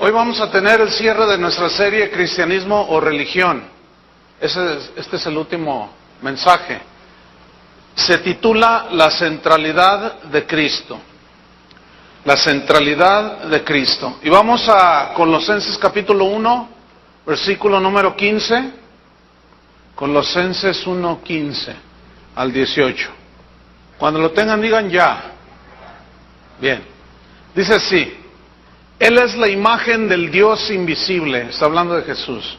Hoy vamos a tener el cierre de nuestra serie Cristianismo o Religión. Este es el último mensaje. Se titula La centralidad de Cristo. La centralidad de Cristo. Y vamos a Colosenses capítulo 1, versículo número 15. Colosenses 1, 15 al 18. Cuando lo tengan digan ya. Bien. Dice así. Él es la imagen del Dios invisible, está hablando de Jesús,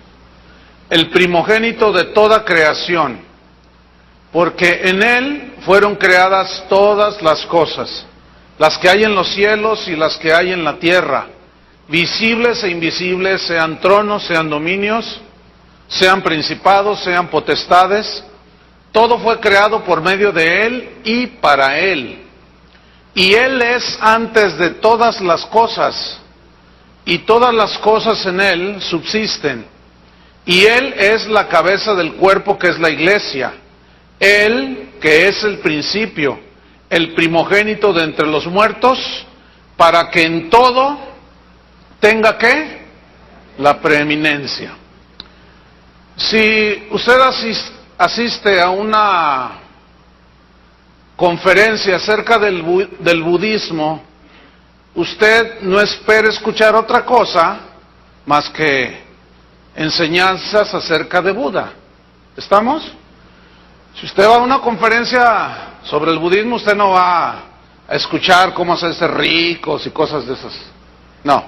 el primogénito de toda creación, porque en Él fueron creadas todas las cosas, las que hay en los cielos y las que hay en la tierra, visibles e invisibles, sean tronos, sean dominios, sean principados, sean potestades, todo fue creado por medio de Él y para Él. Y Él es antes de todas las cosas, y todas las cosas en Él subsisten. Y Él es la cabeza del cuerpo que es la iglesia. Él que es el principio, el primogénito de entre los muertos, para que en todo tenga ¿qué? La preeminencia. Si usted asiste a una conferencia acerca del budismo, usted no espere escuchar otra cosa más que enseñanzas acerca de Buda. ¿Estamos? Si usted va a una conferencia sobre el budismo, usted no va a escuchar cómo hacerse ricos y cosas de esas. No.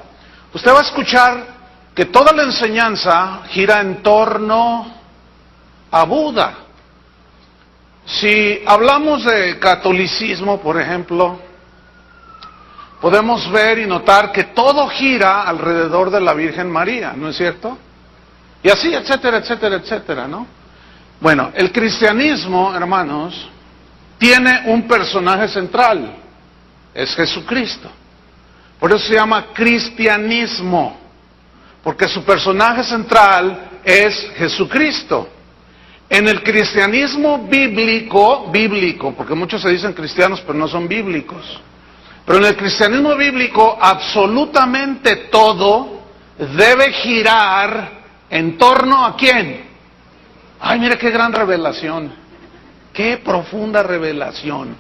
Usted va a escuchar que toda la enseñanza gira en torno a Buda. Si hablamos de catolicismo, por ejemplo, podemos ver y notar que todo gira alrededor de la Virgen María, ¿no es cierto? Y así, etcétera, etcétera, etcétera, ¿no? Bueno, el cristianismo, hermanos, tiene un personaje central, es Jesucristo. Por eso se llama cristianismo, porque su personaje central es Jesucristo. En el cristianismo bíblico, porque muchos se dicen cristianos pero no son bíblicos, pero en el cristianismo bíblico absolutamente todo debe girar en torno ¿a quién? Ay, mire qué gran revelación, qué profunda revelación.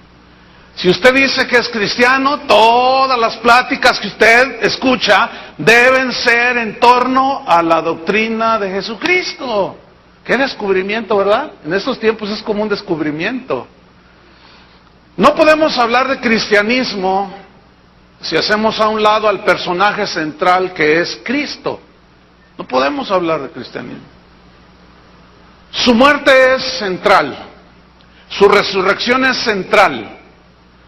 Si usted dice que es cristiano, todas las pláticas que usted escucha deben ser en torno a la doctrina de Jesucristo. Qué descubrimiento, ¿verdad? En estos tiempos es como un descubrimiento. No podemos hablar de cristianismo si hacemos a un lado al personaje central que es Cristo. No podemos hablar de cristianismo. Su muerte es central, su resurrección es central,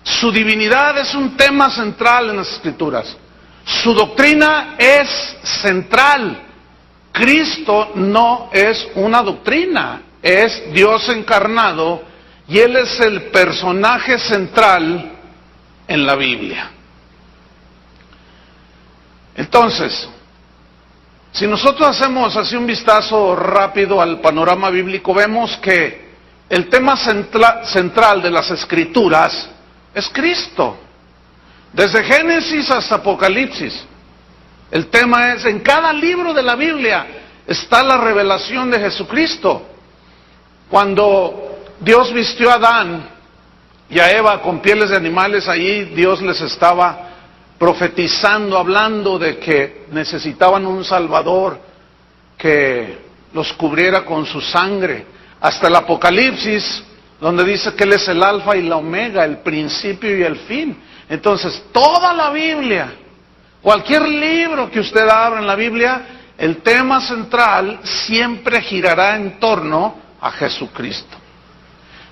su divinidad es un tema central en las Escrituras, su doctrina es central. Cristo no es una doctrina, es Dios encarnado. Y Él es el personaje central en la Biblia. Entonces, si nosotros hacemos así un vistazo rápido al panorama bíblico, vemos que el tema central de las Escrituras es Cristo. Desde Génesis hasta Apocalipsis. El tema es, en cada libro de la Biblia está la revelación de Jesucristo. Cuando Dios vistió a Adán y a Eva con pieles de animales, allí Dios les estaba profetizando, hablando de que necesitaban un Salvador que los cubriera con su sangre. Hasta el Apocalipsis, donde dice que Él es el alfa y la omega, el principio y el fin. Entonces, toda la Biblia, cualquier libro que usted abra en la Biblia, el tema central siempre girará en torno a Jesucristo.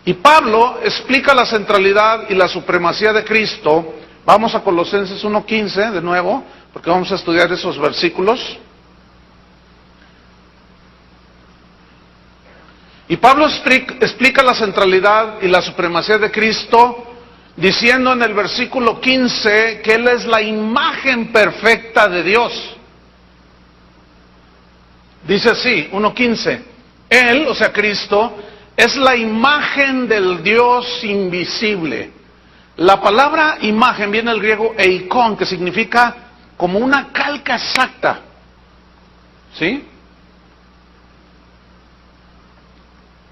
Y Pablo explica la centralidad y la supremacía de Cristo. Vamos a Colosenses 1:15 de nuevo, porque vamos a estudiar esos versículos. Y Pablo explica la centralidad y la supremacía de Cristo, diciendo en el versículo 15 que Él es la imagen perfecta de Dios. Dice así, 1:15, Él, o sea Cristo, es la imagen del Dios invisible. La palabra imagen viene del griego eikon, que significa como una calca exacta. ¿Sí?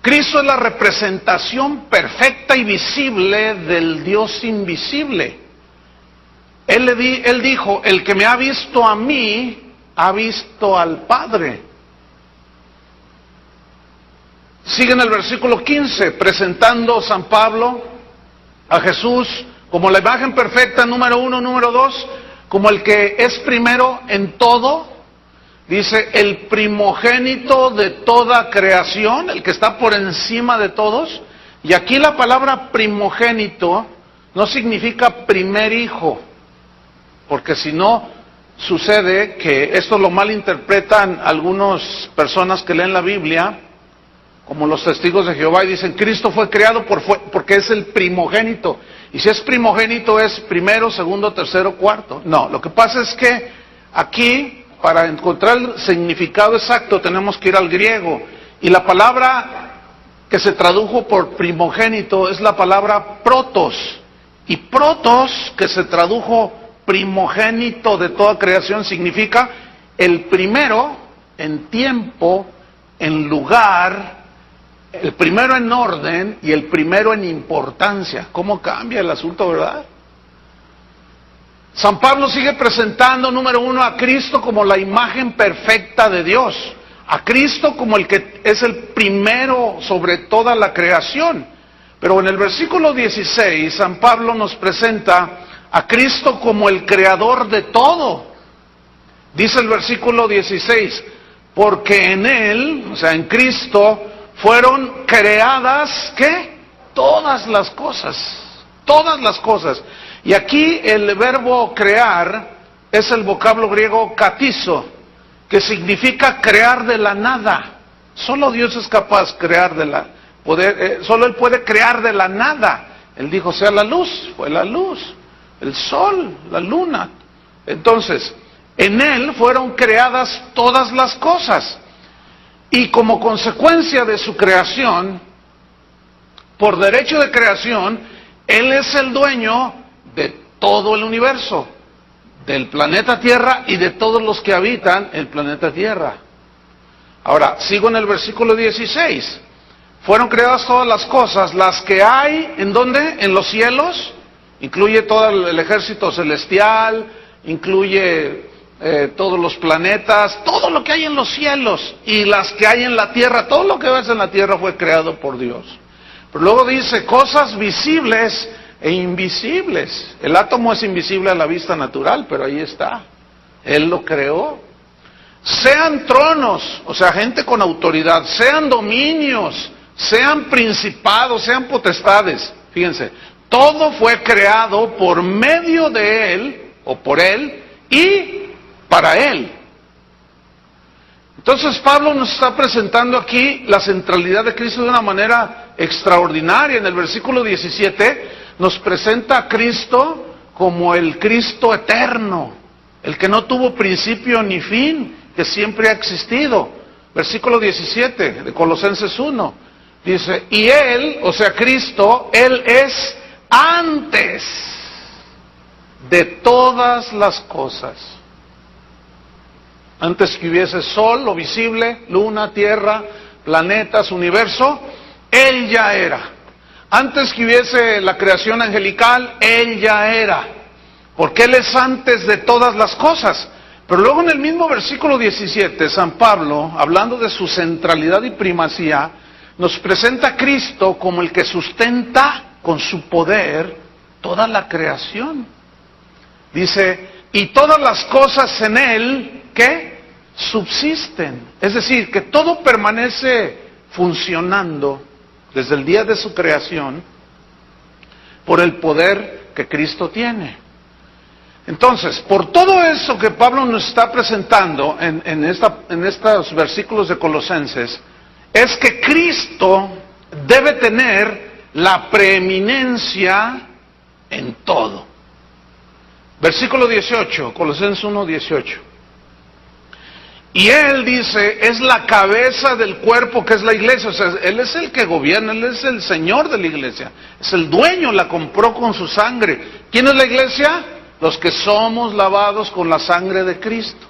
Cristo es la representación perfecta y visible del Dios invisible. Él dijo, el que me ha visto a mí, ha visto al Padre. Sigue en el versículo 15, presentando San Pablo a Jesús como la imagen perfecta, número 1, número 2, como el que es primero en todo. Dice, el primogénito de toda creación, el que está por encima de todos. Y aquí la palabra primogénito no significa primer hijo, porque si no, sucede que esto lo malinterpretan algunas personas que leen la Biblia, como los testigos de Jehová, y dicen, Cristo fue creado porque es el primogénito. Y si es primogénito es primero, segundo, tercero, cuarto. No, lo que pasa es que aquí, para encontrar el significado exacto, tenemos que ir al griego. Y la palabra que se tradujo por primogénito es la palabra protos. Y protos, que se tradujo primogénito de toda creación, significa el primero en tiempo, en lugar, el primero en orden y el primero en importancia. ¿Cómo cambia el asunto, verdad? San Pablo sigue presentando, número 1, a Cristo como la imagen perfecta de Dios. A Cristo como el que es el primero sobre toda la creación. Pero en el versículo 16, San Pablo nos presenta a Cristo como el creador de todo. Dice el versículo 16, porque en Él, o sea, en Cristo, fueron creadas, ¿qué? Todas las cosas. Todas las cosas. Y aquí el verbo crear es el vocablo griego katizo, que significa crear de la nada. Solo Dios es capaz de crear solo Él puede crear de la nada. Él dijo, sea la luz, fue la luz, el sol, la luna. Entonces, en Él fueron creadas todas las cosas. Y como consecuencia de su creación, por derecho de creación, Él es el dueño de todo el universo, del planeta Tierra y de todos los que habitan el planeta Tierra. Ahora, sigo en el versículo 16. Fueron creadas todas las cosas, las que hay, ¿en dónde? En los cielos, incluye todo el ejército celestial, incluye todos los planetas, todo lo que hay en los cielos y las que hay en la tierra. Todo lo que ves en la tierra fue creado por Dios. Pero luego dice, cosas visibles e invisibles. El átomo es invisible a la vista natural, pero ahí está. Él lo creó. Sean tronos, o sea, gente con autoridad, sean dominios, sean principados, sean potestades. Fíjense, todo fue creado por medio de Él, o por Él, y para Él. Entonces Pablo nos está presentando aquí la centralidad de Cristo de una manera extraordinaria. En el versículo 17 nos presenta a Cristo como el Cristo eterno, el que no tuvo principio ni fin, que siempre ha existido. Versículo 17 de Colosenses 1, dice, y Él, o sea Cristo, Él es antes de todas las cosas. Antes que hubiese sol, lo visible, luna, tierra, planetas, universo, Él ya era. Antes que hubiese la creación angelical, Él ya era. Porque Él es antes de todas las cosas. Pero luego en el mismo versículo 17, San Pablo, hablando de su centralidad y primacía, nos presenta a Cristo como el que sustenta con su poder toda la creación. Dice, y todas las cosas en Él, ¿qué? Subsisten. Es decir, que todo permanece funcionando desde el día de su creación por el poder que Cristo tiene. Entonces, por todo eso que Pablo nos está presentando en estos versículos de Colosenses, es que Cristo debe tener la preeminencia en todo. Versículo 18, Colosenses 1, 18. Y Él dice, es la cabeza del cuerpo que es la iglesia. O sea, Él es el que gobierna, Él es el Señor de la iglesia. Es el dueño, la compró con su sangre. ¿Quién es la iglesia? los que somos lavados con la sangre de Cristo.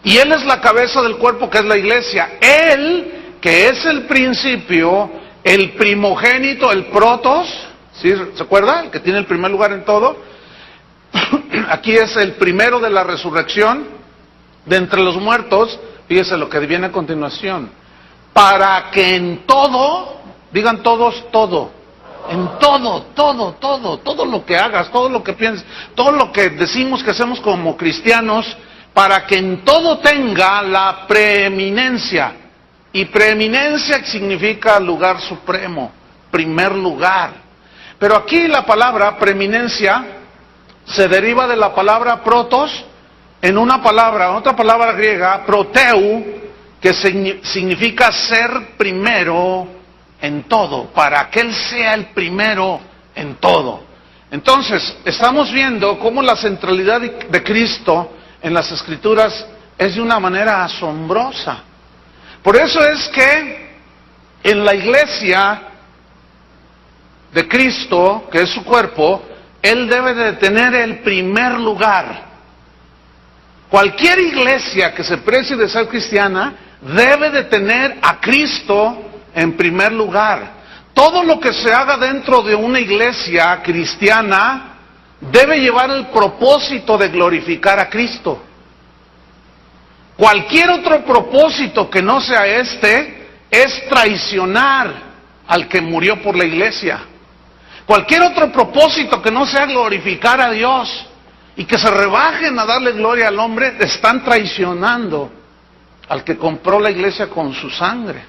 Y Él es la cabeza del cuerpo, que es la iglesia. Él, que es el principio, el primogénito, el protos, ¿sí? ¿Se acuerda? El que tiene el primer lugar en todo. Aquí es el primero de la resurrección de entre los muertos. Fíjese lo que viene a continuación. Para que en todo, digan todos, todo. En todo lo que hagas, todo lo que pienses, todo lo que decimos que hacemos como cristianos, para que en todo tenga la preeminencia. Y preeminencia significa lugar supremo, primer lugar. Pero aquí la palabra preeminencia se deriva de la palabra protos en otra palabra griega, proteu, que significa ser primero en todo, para que Él sea el primero en todo. Entonces, estamos viendo cómo la centralidad de Cristo en las Escrituras es de una manera asombrosa. Por eso es que en la iglesia de Cristo, que es su cuerpo, Él debe de tener el primer lugar. Cualquier iglesia que se precie de ser cristiana debe de tener a Cristo en primer lugar. Todo lo que se haga dentro de una iglesia cristiana debe llevar el propósito de glorificar a Cristo. Cualquier otro propósito que no sea este es traicionar al que murió por la iglesia. Cualquier otro propósito que no sea glorificar a Dios y que se rebajen a darle gloria al hombre, están traicionando al que compró la iglesia con su sangre.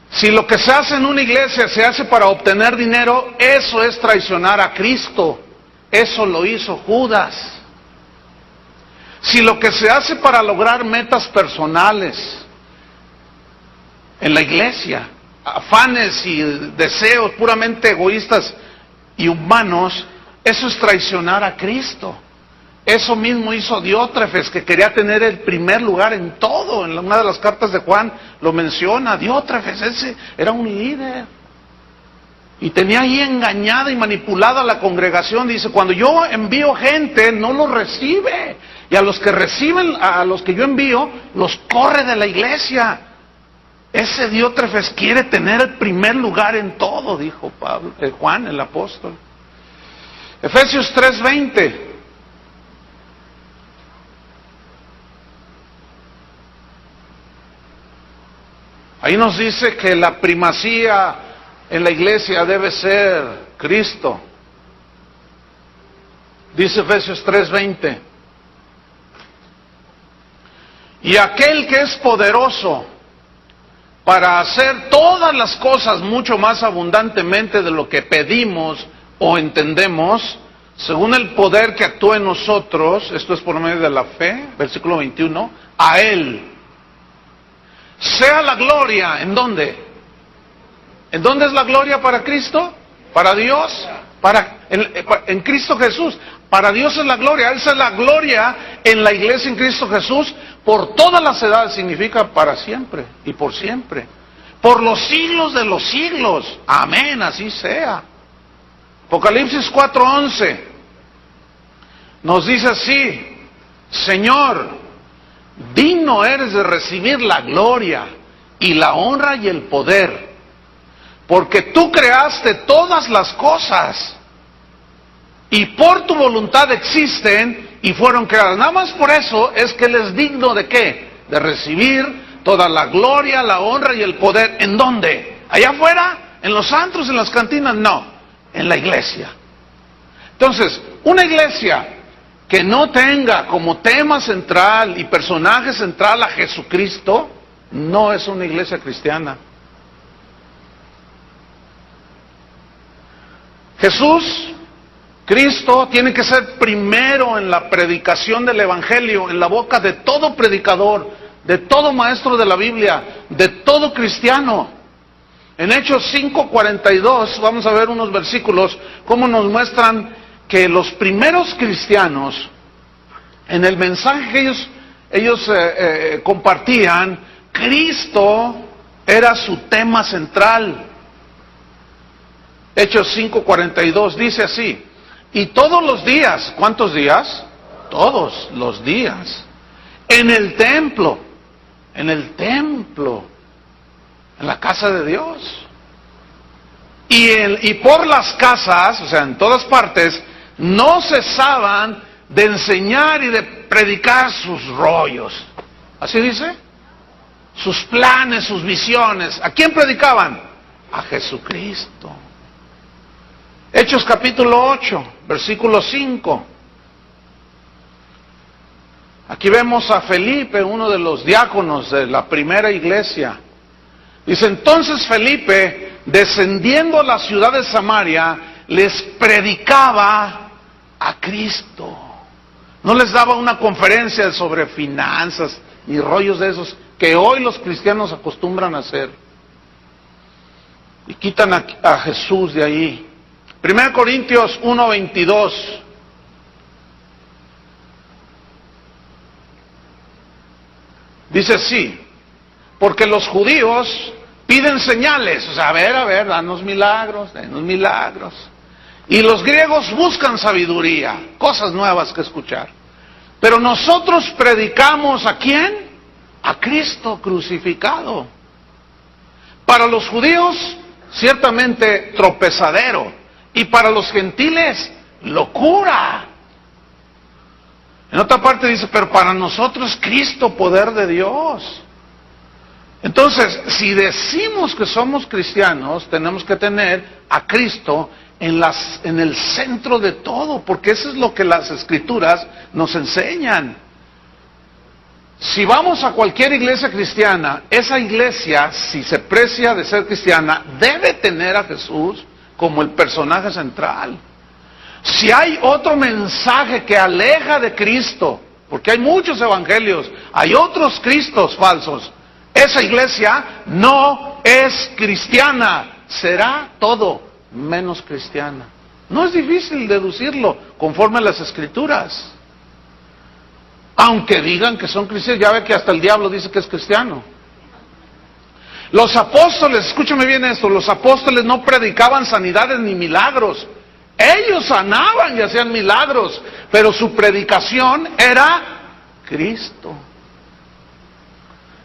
Si lo que se hace en una iglesia se hace para obtener dinero, eso es traicionar a Cristo. Eso lo hizo Judas. Si lo que se hace para lograr metas personales en la iglesia, afanes y deseos puramente egoístas y humanos, eso es traicionar a Cristo. Eso mismo hizo Diótrefes, que quería tener el primer lugar en todo. En una de las cartas de Juan lo menciona. Diótrefes, ese era un líder. Y tenía ahí engañada y manipulada a la congregación. Dice, cuando yo envío gente, no los recibe. Y a los que reciben, a los que yo envío, los corre de la iglesia. Ese Diótrefes quiere tener el primer lugar en todo, dijo Juan, el apóstol. Efesios 3:20. Ahí nos dice que la primacía en la iglesia debe ser Cristo. Dice Efesios 3:20. Y aquel que es poderoso para hacer todas las cosas mucho más abundantemente de lo que pedimos o entendemos, según el poder que actúa en nosotros, esto es por medio de la fe, versículo 21, a Él sea la gloria. ¿En dónde? ¿En dónde es la gloria para Cristo? ¿Para Dios? En Cristo Jesús. Para Dios es la gloria. Esa es la gloria en la iglesia en Cristo Jesús por todas las edades. Significa para siempre y por siempre. Por los siglos de los siglos. Amén, así sea. Apocalipsis 4:11 nos dice así: Señor, digno eres de recibir la gloria y la honra y el poder, porque tú creaste todas las cosas y por tu voluntad existen y fueron creadas. Nada más por eso es que Él es digno de ¿qué? De recibir toda la gloria, la honra y el poder. ¿En dónde? ¿Allá afuera? ¿En los antros, en las cantinas? No, en la iglesia. Entonces, una iglesia que no tenga como tema central y personaje central a Jesucristo, no es una iglesia cristiana. Jesús, Cristo, tiene que ser primero en la predicación del Evangelio, en la boca de todo predicador, de todo maestro de la Biblia, de todo cristiano. En Hechos 5:42, vamos a ver unos versículos, cómo nos muestran que los primeros cristianos, en el mensaje que ellos compartían, Cristo era su tema central. Hechos 5:42 dice así: Y todos los días, ¿cuántos días? Todos los días. En el templo, en la casa de Dios. Y por las casas, o sea, en todas partes, no cesaban de enseñar y de predicar sus rollos. ¿Así dice? Sus planes, sus visiones. ¿A quién predicaban? A Jesucristo. Hechos capítulo 8, versículo 5. Aquí vemos a Felipe, uno de los diáconos de la primera iglesia. Dice, entonces Felipe, descendiendo a la ciudad de Samaria, les predicaba a Cristo. No les daba una conferencia sobre finanzas ni rollos de esos que hoy los cristianos acostumbran a hacer. Y quitan a Jesús de ahí. 1 Corintios 1:22. Dice así, porque los judíos piden señales, o sea, a ver, danos milagros, denos milagros. Y los griegos buscan sabiduría, cosas nuevas que escuchar. Pero nosotros predicamos ¿a quién? A Cristo crucificado. Para los judíos, ciertamente tropezadero. Y para los gentiles, locura. En otra parte dice, pero para nosotros Cristo, poder de Dios. Entonces, si decimos que somos cristianos, tenemos que tener a Cristo en el centro de todo, porque eso es lo que las Escrituras nos enseñan. Si vamos a cualquier iglesia cristiana, esa iglesia, si se precia de ser cristiana, debe tener a Jesús como el personaje central. Si hay otro mensaje que aleja de Cristo, porque hay muchos evangelios, hay otros Cristos falsos, esa iglesia no es cristiana, será todo menos cristiana. No es difícil deducirlo conforme a las Escrituras. Aunque digan que son cristianos, ya ve que hasta el diablo dice que es cristiano. Los apóstoles, escúchame bien esto, los apóstoles no predicaban sanidades ni milagros. Ellos sanaban y hacían milagros, pero su predicación era Cristo.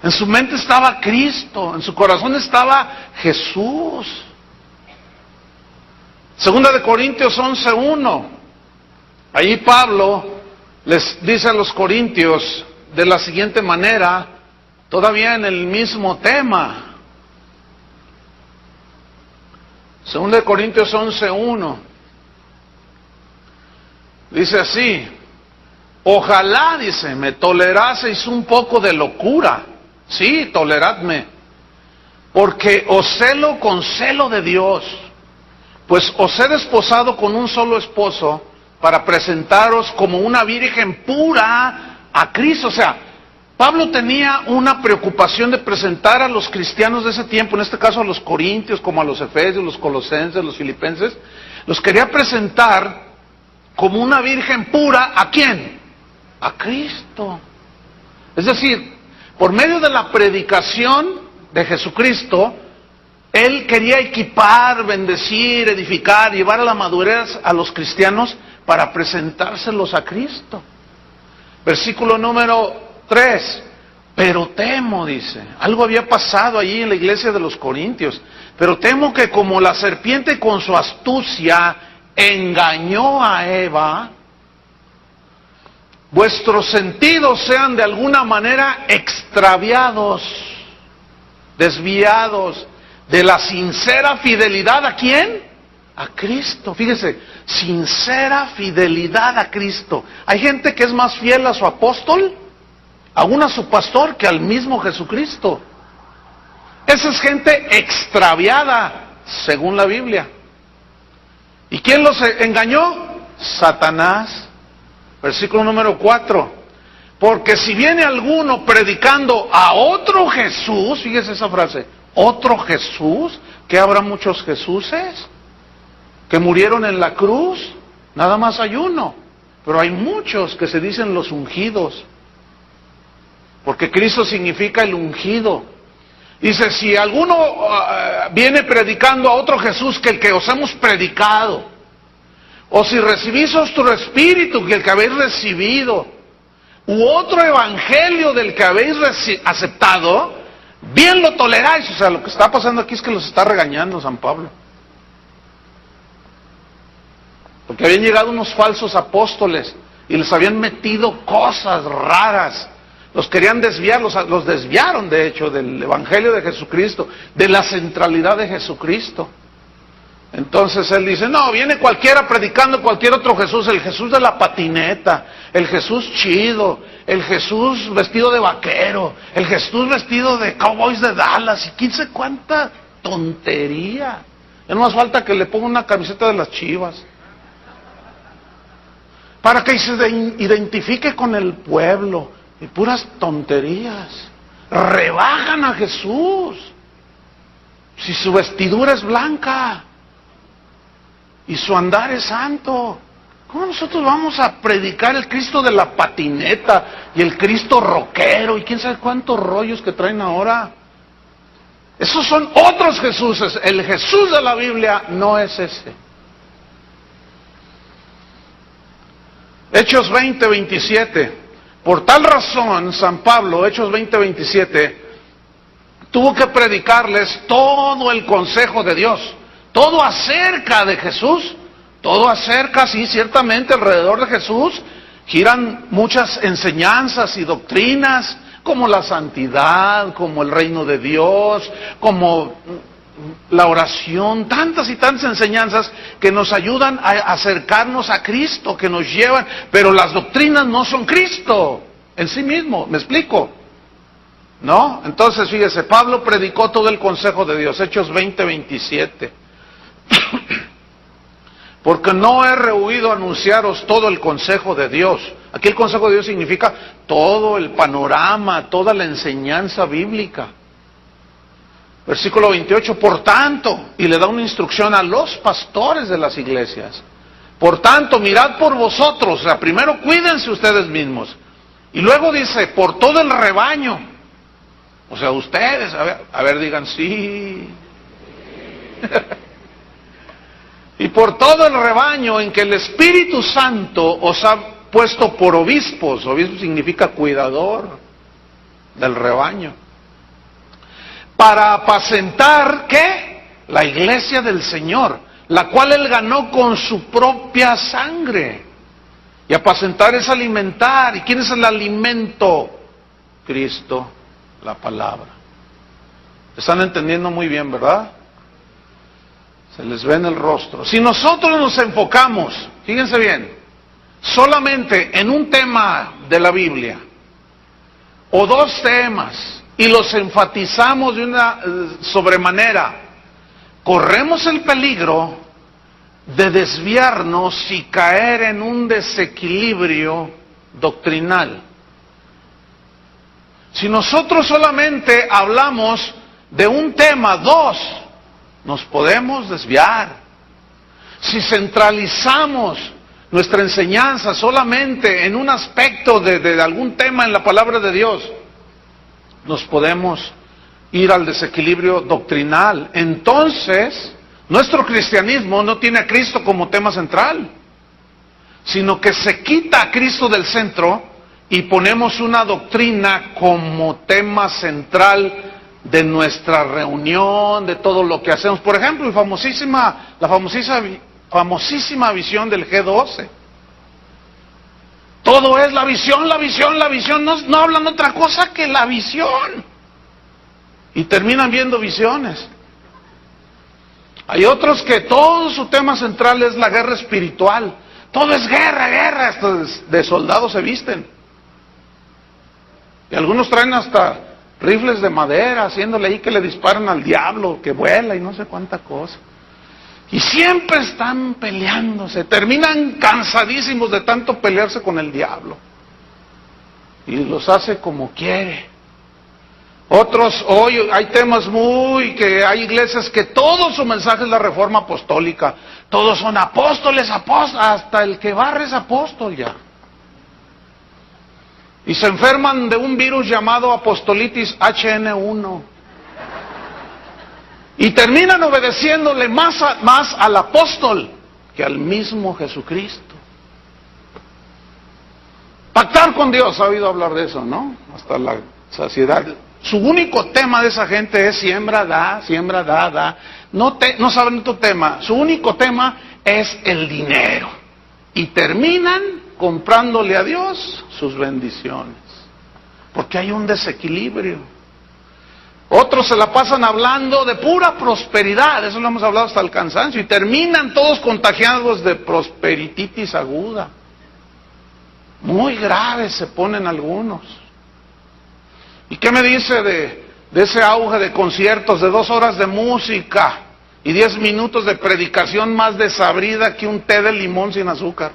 En su mente estaba Cristo, en su corazón estaba Jesús. Segunda de Corintios 11:1. Allí Pablo les dice a los corintios de la siguiente manera, todavía en el mismo tema. Segunda de Corintios 11:1. Dice así, ojalá, dice, me toleraseis un poco de locura. Sí, toleradme, porque os celo con celo de Dios, pues os he desposado con un solo esposo para presentaros como una virgen pura a Cristo. O sea, Pablo tenía una preocupación de presentar a los cristianos de ese tiempo, en este caso a los corintios, como a los efesios, los colosenses, los filipenses, los quería presentar como una virgen pura, ¿a quién? A Cristo. Es decir, por medio de la predicación de Jesucristo, Él quería equipar, bendecir, edificar, llevar a la madurez a los cristianos para presentárselos a Cristo. Versículo número 3. Pero temo, dice, algo había pasado allí en la iglesia de los corintios, pero temo que como la serpiente con su astucia engañó a Eva, vuestros sentidos sean de alguna manera extraviados, desviados de la sincera fidelidad. ¿A quién? A Cristo. Fíjese, sincera fidelidad a Cristo. Hay gente que es más fiel a su apóstol, aún a su pastor, que al mismo Jesucristo. Esa es gente extraviada, según la Biblia. ¿Y quién los engañó? Satanás. Versículo número 4. Porque si viene alguno predicando a otro Jesús, fíjese esa frase, otro Jesús, que habrá muchos Jesuses que murieron en la cruz, nada más hay uno, pero hay muchos que se dicen los ungidos, porque Cristo significa el ungido. Dice, si alguno viene predicando a otro Jesús que el que os hemos predicado, o si recibís otro espíritu que el que habéis recibido, u otro evangelio del que habéis aceptado, bien lo toleráis. O sea, lo que está pasando aquí es que los está regañando San Pablo. Porque habían llegado unos falsos apóstoles y les habían metido cosas raras. Los querían desviar, los desviaron de hecho del evangelio de Jesucristo, de la centralidad de Jesucristo. Entonces él dice, no, viene cualquiera predicando cualquier otro Jesús, el Jesús de la patineta, el Jesús chido, el Jesús vestido de vaquero, el Jesús vestido de cowboys de Dallas, y quién sabe cuánta tontería. Ya no más falta que le ponga una camiseta de las Chivas, para que se identifique con el pueblo, y puras tonterías. Rebajan a Jesús, si su vestidura es blanca, y su andar es santo. ¿Cómo nosotros vamos a predicar el Cristo de la patineta y el Cristo rockero y quién sabe cuántos rollos que traen ahora? Esos son otros Jesuses. El Jesús de la Biblia no es ese. Hechos 20:27. Por tal razón, San Pablo, Hechos 20:27, tuvo que predicarles todo el consejo de Dios. Todo acerca de Jesús, todo acerca, sí, ciertamente alrededor de Jesús giran muchas enseñanzas y doctrinas, como la santidad, como el reino de Dios, como la oración, tantas y tantas enseñanzas que nos ayudan a acercarnos a Cristo, que nos llevan, pero las doctrinas no son Cristo en sí mismo, ¿me explico? ¿No? Entonces, fíjese, Pablo predicó todo el consejo de Dios, Hechos 20:27. Porque no he rehuido anunciaros todo el consejo de Dios. Aquí el consejo de Dios significa todo el panorama, toda la enseñanza bíblica. Versículo 28, por tanto, y le da una instrucción a los pastores de las iglesias. Por tanto, mirad por vosotros, o sea, primero cuídense ustedes mismos. Y luego dice, por todo el rebaño. O sea, ustedes, a ver, digan sí. Y por todo el rebaño en que el Espíritu Santo os ha puesto por obispos. Obispo significa cuidador del rebaño. Para apacentar, ¿qué? La iglesia del Señor, la cual Él ganó con su propia sangre. Y apacentar es alimentar. ¿Y quién es el alimento? Cristo, la palabra. ¿Están entendiendo muy bien, verdad? Se les ve en el rostro. Si nosotros nos enfocamos, fíjense bien, solamente en un tema de la Biblia, o dos temas, y los enfatizamos de una sobremanera, corremos el peligro de desviarnos y caer en un desequilibrio doctrinal. Si nosotros solamente hablamos de un tema, dos, nos podemos desviar. Si centralizamos nuestra enseñanza solamente en un aspecto de algún tema en la palabra de Dios, nos podemos ir al desequilibrio doctrinal. Entonces, nuestro cristianismo no tiene a Cristo como tema central, sino que se quita a Cristo del centro y ponemos una doctrina como tema central de nuestra reunión, de todo lo que hacemos. Por ejemplo, la famosísima visión del G12. Todo es la visión, la visión, la visión. No hablan otra cosa que la visión. Y terminan viendo visiones. Hay otros que todo su tema central es la guerra espiritual. Todo es guerra, guerra. Hasta de soldados se visten. Y algunos traen hasta rifles de madera, haciéndole ahí que le disparan al diablo, que vuela y no sé cuánta cosa. Y siempre están peleándose, terminan cansadísimos de tanto pelearse con el diablo. Y los hace como quiere. Otros, hoy hay temas que hay iglesias que todo su mensaje es la reforma apostólica. Todos son apóstoles, hasta el que barre es apóstol ya. Y se enferman de un virus llamado apostolitis HN1. Y terminan obedeciéndole más al apóstol que al mismo Jesucristo. Pactar con Dios, ha oído hablar de eso, ¿no? Hasta la saciedad. Su único tema de esa gente es siembra, da. No saben otro tema. Su único tema es el dinero. Y terminan comprándole a Dios sus bendiciones. Porque hay un desequilibrio. Otros se la pasan hablando de pura prosperidad, eso lo hemos hablado hasta el cansancio, y terminan todos contagiados de prosperititis aguda. Muy graves se ponen algunos. ¿Y qué me dice de ese auge de conciertos de 2 horas de música y 10 minutos de predicación más desabrida que un té de limón sin azúcar?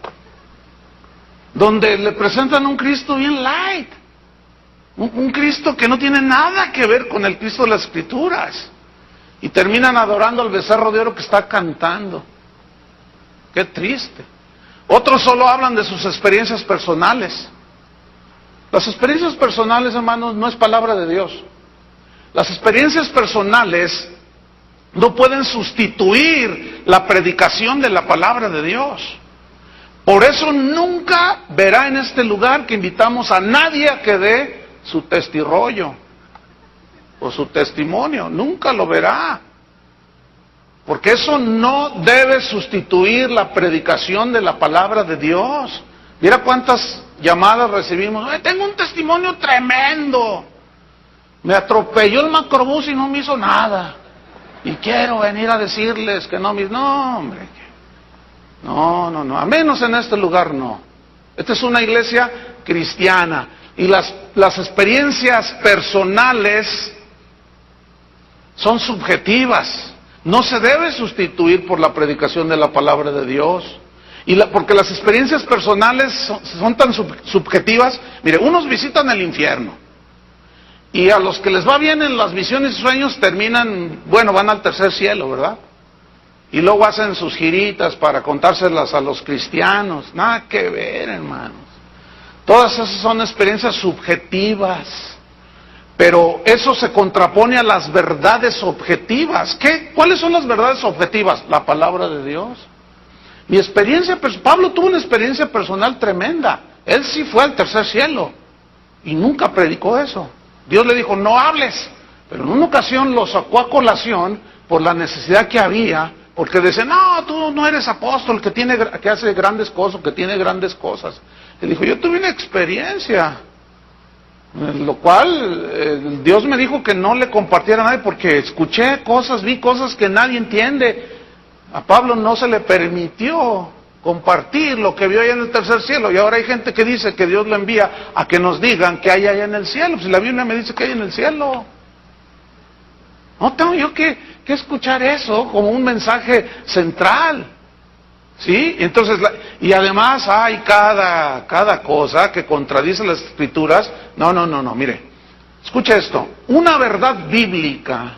Donde le presentan un Cristo bien light. Un Cristo que no tiene nada que ver con el Cristo de las Escrituras. Y terminan adorando al becerro de oro que está cantando. Qué triste. Otros solo hablan de sus experiencias personales. Las experiencias personales, hermanos, no es palabra de Dios. Las experiencias personales no pueden sustituir la predicación de la palabra de Dios. Por eso nunca verá en este lugar que invitamos a nadie a que dé su testirollo o su testimonio. Nunca lo verá. Porque eso no debe sustituir la predicación de la palabra de Dios. Mira cuántas llamadas recibimos. Tengo un testimonio tremendo. Me atropelló el macrobús y no me hizo nada. Y quiero venir a decirles que no me... No, hombre. No. A menos en este lugar no. Esta es una iglesia cristiana. Y las experiencias personales son subjetivas. No se debe sustituir por la predicación de la palabra de Dios. Porque las experiencias personales son tan subjetivas. Mire, unos visitan el infierno. Y a los que les va bien en las visiones y sueños terminan, van al tercer cielo, ¿verdad? Y luego hacen sus giritas para contárselas a los cristianos. Nada que ver, hermanos. Todas esas son experiencias subjetivas. Pero eso se contrapone a las verdades objetivas. ¿Cuáles son las verdades objetivas? La palabra de Dios. Pablo tuvo una experiencia personal tremenda. Él sí fue al tercer cielo. Y nunca predicó eso. Dios le dijo, no hables. Pero en una ocasión lo sacó a colación por la necesidad que había. Porque decían, no, tú no eres apóstol que hace grandes cosas, que tiene grandes cosas. Él dijo, yo tuve una experiencia. Lo cual Dios me dijo que no le compartiera a nadie porque escuché cosas, vi cosas que nadie entiende. A Pablo no se le permitió compartir lo que vio allá en el tercer cielo. Y ahora hay gente que dice que Dios lo envía a que nos digan que hay allá en el cielo. Si la Biblia me dice que hay en el cielo. No tengo yo que escuchar eso como un mensaje central. ¿Sí? Entonces, y además hay cada cosa que contradice las Escrituras. No, mire, escucha esto. Una verdad bíblica,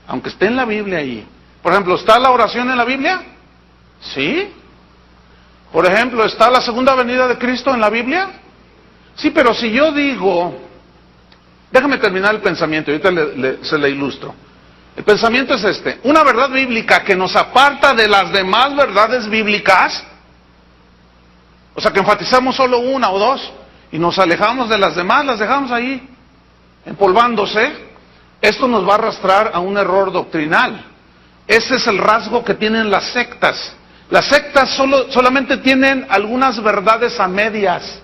aunque esté en la Biblia ahí. Por ejemplo, ¿está la oración en la Biblia? Sí. Por ejemplo, ¿está la segunda venida de Cristo en la Biblia? Sí, pero si yo digo, déjame terminar el pensamiento, ahorita se le ilustro. El pensamiento es este: una verdad bíblica que nos aparta de las demás verdades bíblicas, o sea que enfatizamos solo una o dos y nos alejamos de las demás, las dejamos ahí empolvándose. Esto nos va a arrastrar a un error doctrinal. Ese es el rasgo que tienen las sectas. Las sectas solamente tienen algunas verdades a medias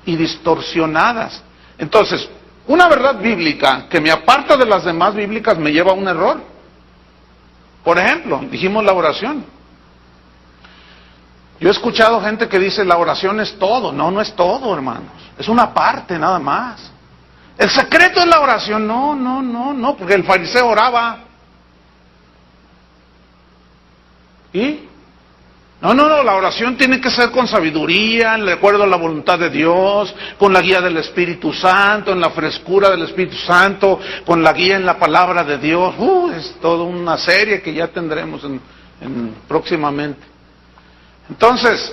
y distorsionadas. Entonces, una verdad bíblica que me aparta de las demás bíblicas me lleva a un error. Por ejemplo, dijimos la oración. Yo he escuchado gente que dice la oración es todo. No, no es todo, hermanos. Es una parte nada más. El secreto es la oración. No, porque el fariseo oraba. ¿Y? No, la oración tiene que ser con sabiduría, de acuerdo a la voluntad de Dios, con la guía del Espíritu Santo, en la frescura del Espíritu Santo, con la guía en la palabra de Dios. Es toda una serie que ya tendremos próximamente. Entonces,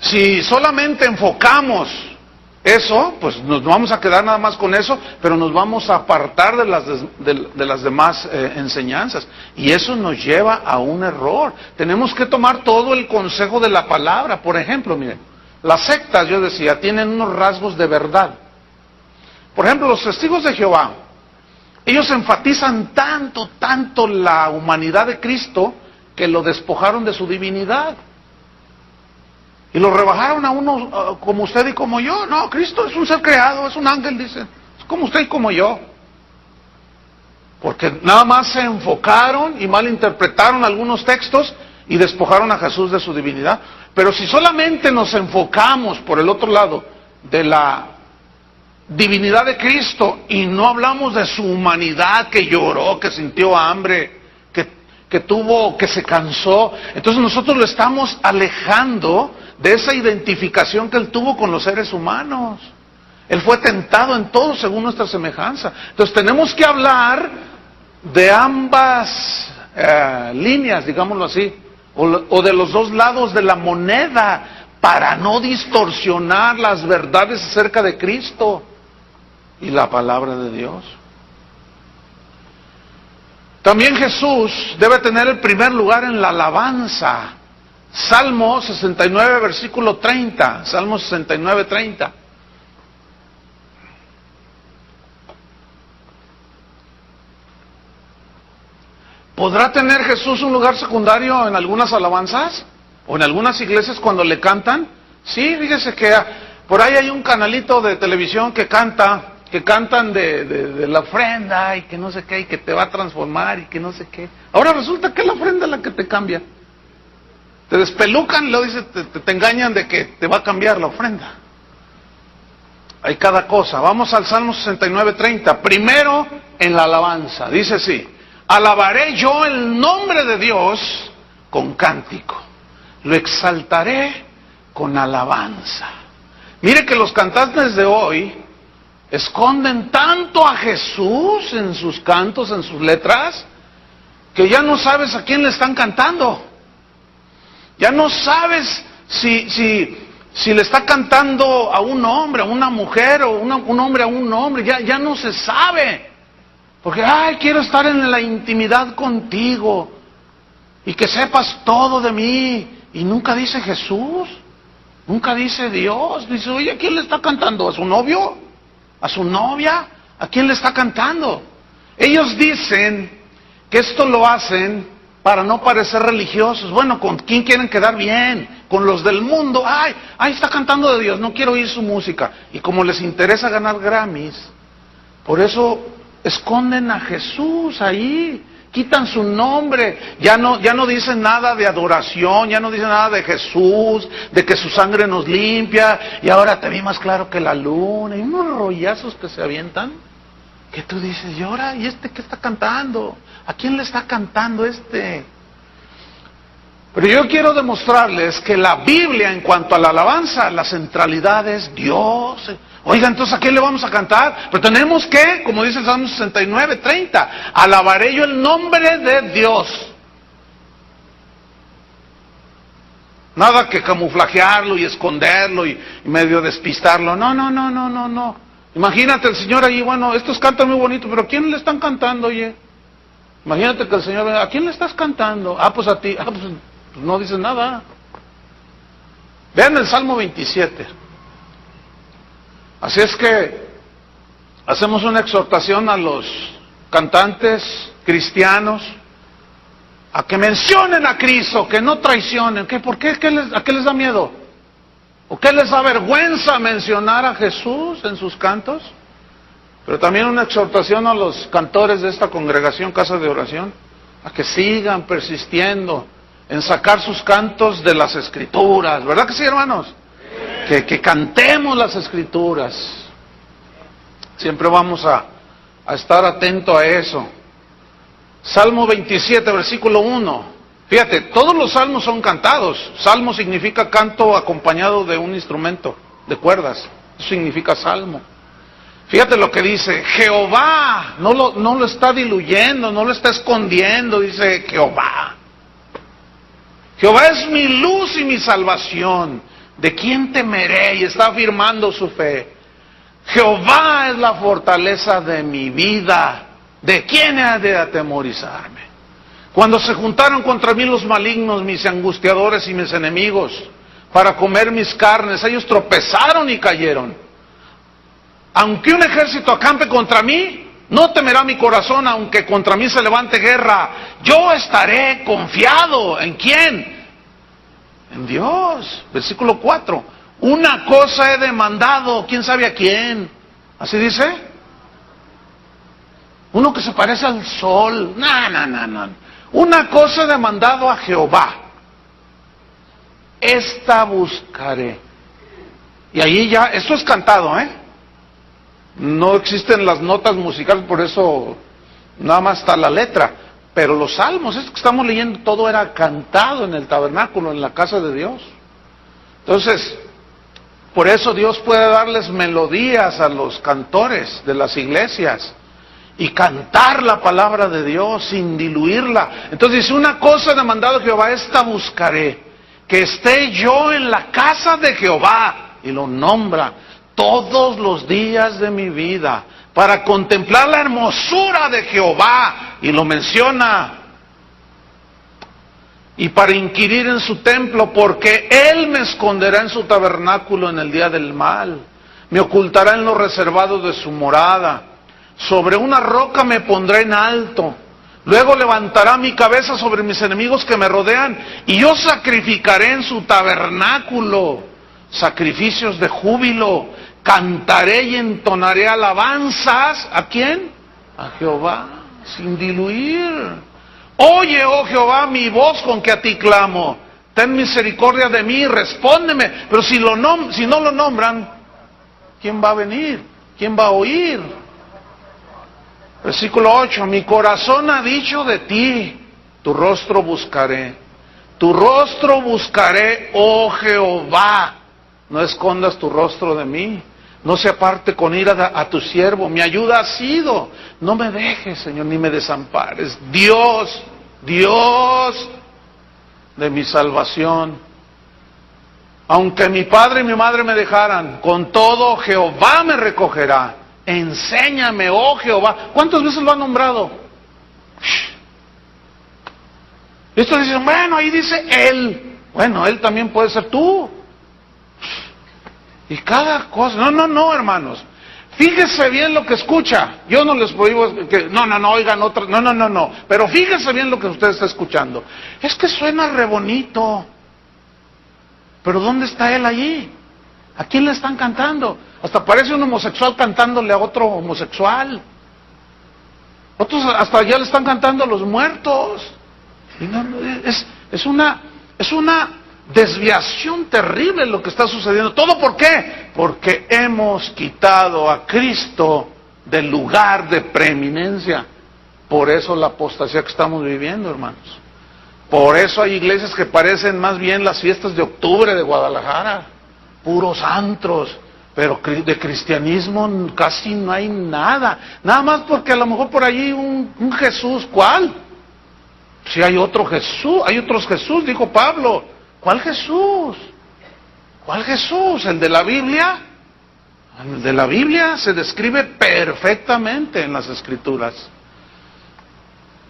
si solamente enfocamos eso, pues nos vamos a quedar nada más con eso, pero nos vamos a apartar de las demás enseñanzas. Y eso nos lleva a un error. Tenemos que tomar todo el consejo de la palabra. Por ejemplo, miren, las sectas, yo decía, tienen unos rasgos de verdad. Por ejemplo, los testigos de Jehová, ellos enfatizan tanto la humanidad de Cristo, que lo despojaron de su divinidad. Y lo rebajaron a uno como usted y como yo. No, Cristo es un ser creado, es un ángel, dicen. Es como usted y como yo. Porque nada más se enfocaron y malinterpretaron algunos textos y despojaron a Jesús de su divinidad. Pero si solamente nos enfocamos por el otro lado de la divinidad de Cristo y no hablamos de su humanidad, que lloró, que sintió hambre, que se cansó, entonces nosotros lo estamos alejando de esa identificación que él tuvo con los seres humanos. Él fue tentado en todo según nuestra semejanza. Entonces tenemos que hablar de ambas líneas, digámoslo así, o de los dos lados de la moneda, para no distorsionar las verdades acerca de Cristo y la palabra de Dios. También Jesús debe tener el primer lugar en la alabanza. Salmo 69, versículo 30. Salmo 69, 30. ¿Podrá tener Jesús un lugar secundario en algunas alabanzas? ¿O en algunas iglesias cuando le cantan? Sí, fíjese que por ahí hay un canalito de televisión que cantan de la ofrenda y que no sé qué, y que te va a transformar y que no sé qué. Ahora resulta que es la ofrenda la que te cambia. Te despelucan y luego te engañan de que te va a cambiar la ofrenda. Hay cada cosa. Vamos al Salmo 69, 30. Primero en la alabanza. Dice así: alabaré yo el nombre de Dios con cántico. Lo exaltaré con alabanza. Mire que los cantantes de hoy esconden tanto a Jesús en sus cantos, en sus letras, que ya no sabes a quién le están cantando. Ya no sabes si le está cantando a un hombre, a una mujer, o un hombre a un hombre. Ya no se sabe. Porque, quiero estar en la intimidad contigo y que sepas todo de mí. Y nunca dice Jesús, nunca dice Dios. Dice, oye, ¿a quién le está cantando? ¿A su novio? ¿A su novia? ¿A quién le está cantando? Ellos dicen que esto lo hacen para no parecer religiosos. Bueno, ¿con quién quieren quedar bien? Con los del mundo. Ay, está cantando de Dios, no quiero oír su música. Y como les interesa ganar Grammys, por eso esconden a Jesús ahí, quitan su nombre, ya no dicen nada de adoración, ya no dicen nada de Jesús, de que su sangre nos limpia, y ahora te vi más claro que la luna, y unos rollazos que se avientan, que tú dices, ¿y ahora? ¿Y este qué está cantando? ¿A quién le está cantando este? Pero yo quiero demostrarles que la Biblia, en cuanto a la alabanza, la centralidad es Dios. Oiga, entonces ¿a quién le vamos a cantar? Pero tenemos que, como dice el Salmo 69, 30, alabaré yo el nombre de Dios. Nada que camuflajearlo y esconderlo y medio despistarlo. No. Imagínate el Señor ahí, bueno, estos cantan muy bonito, pero ¿a quién le están cantando, oye? Imagínate que el Señor, ¿a quién le estás cantando? Pues a ti. Pues no dices nada. Vean el Salmo 27. Así es que hacemos una exhortación a los cantantes cristianos a que mencionen a Cristo, que no traicionen. ¿Por qué? ¿A qué les da miedo? ¿O qué les da vergüenza mencionar a Jesús en sus cantos? Pero también una exhortación a los cantores de esta congregación, Casa de Oración, a que sigan persistiendo en sacar sus cantos de las Escrituras. ¿Verdad que sí, hermanos? Que cantemos las Escrituras. Siempre vamos a estar atentos a eso. Salmo 27, versículo 1. Fíjate, todos los salmos son cantados. Salmo significa canto acompañado de un instrumento de cuerdas. Eso significa salmo. Fíjate lo que dice, Jehová, no lo está diluyendo, no lo está escondiendo, dice Jehová. Jehová es mi luz y mi salvación. ¿De quién temeré? Y está afirmando su fe. Jehová es la fortaleza de mi vida. ¿De quién ha de atemorizarme? Cuando se juntaron contra mí los malignos, mis angustiadores y mis enemigos, para comer mis carnes, ellos tropezaron y cayeron. Aunque un ejército acampe contra mí, no temerá mi corazón, aunque contra mí se levante guerra. Yo estaré confiado. ¿En quién? En Dios. Versículo 4. Una cosa he demandado, ¿quién sabe a quién? ¿Así dice? Uno que se parece al sol. No. Una cosa he demandado a Jehová. Esta buscaré. Y ahí ya, esto es cantado, No existen las notas musicales, por eso nada más está la letra. Pero los salmos, esto que estamos leyendo, todo era cantado en el tabernáculo, en la casa de Dios. Entonces, por eso Dios puede darles melodías a los cantores de las iglesias y cantar la palabra de Dios sin diluirla. Entonces dice, una cosa demandado Jehová, esta buscaré, que esté yo en la casa de Jehová, y lo nombra, todos los días de mi vida, para contemplar la hermosura de Jehová, y lo menciona, y para inquirir en su templo, porque Él me esconderá en su tabernáculo en el día del mal, me ocultará en lo reservado de su morada, sobre una roca me pondré en alto, luego levantará mi cabeza sobre mis enemigos que me rodean, y yo sacrificaré en su tabernáculo sacrificios de júbilo, cantaré y entonaré alabanzas, ¿a quién? A Jehová, sin diluir. Oye, oh Jehová, mi voz con que a ti clamo, ten misericordia de mí, respóndeme. Pero si no lo nombran, ¿quién va a venir? ¿Quién va a oír? Versículo 8, mi corazón ha dicho de ti, tu rostro buscaré. Tu rostro buscaré, oh Jehová. No escondas tu rostro de mí. No se aparte con ira a tu siervo. Mi ayuda ha sido. No me dejes, Señor, ni me desampares. Dios, Dios de mi salvación. Aunque mi padre y mi madre me dejaran, con todo Jehová me recogerá. Enséñame, oh Jehová. ¿Cuántas veces lo ha nombrado? Esto dicen, bueno, ahí dice Él. Bueno, Él también puede ser tú. Y cada cosa, no, hermanos. Fíjese bien lo que escucha. Yo no les prohíbo que, oigan otra, no. Pero fíjese bien lo que usted está escuchando. Es que suena re bonito. Pero ¿dónde está Él allí? ¿A quién le están cantando? Hasta parece un homosexual cantándole a otro homosexual. Otros hasta ya le están cantando a los muertos. Y es una desviación terrible lo que está sucediendo. ¿Todo por qué? Porque hemos quitado a Cristo del lugar de preeminencia. Por eso la apostasía que estamos viviendo, hermanos. Por eso hay iglesias que parecen más bien las fiestas de octubre de Guadalajara. Puros antros. Pero de cristianismo casi no hay nada. Nada más porque a lo mejor por allí un Jesús. ¿Cuál? Si hay otro Jesús, hay otros Jesús, dijo Pablo. ¿Cuál Jesús? ¿Cuál Jesús? ¿El de la Biblia? El de la Biblia se describe perfectamente en las Escrituras.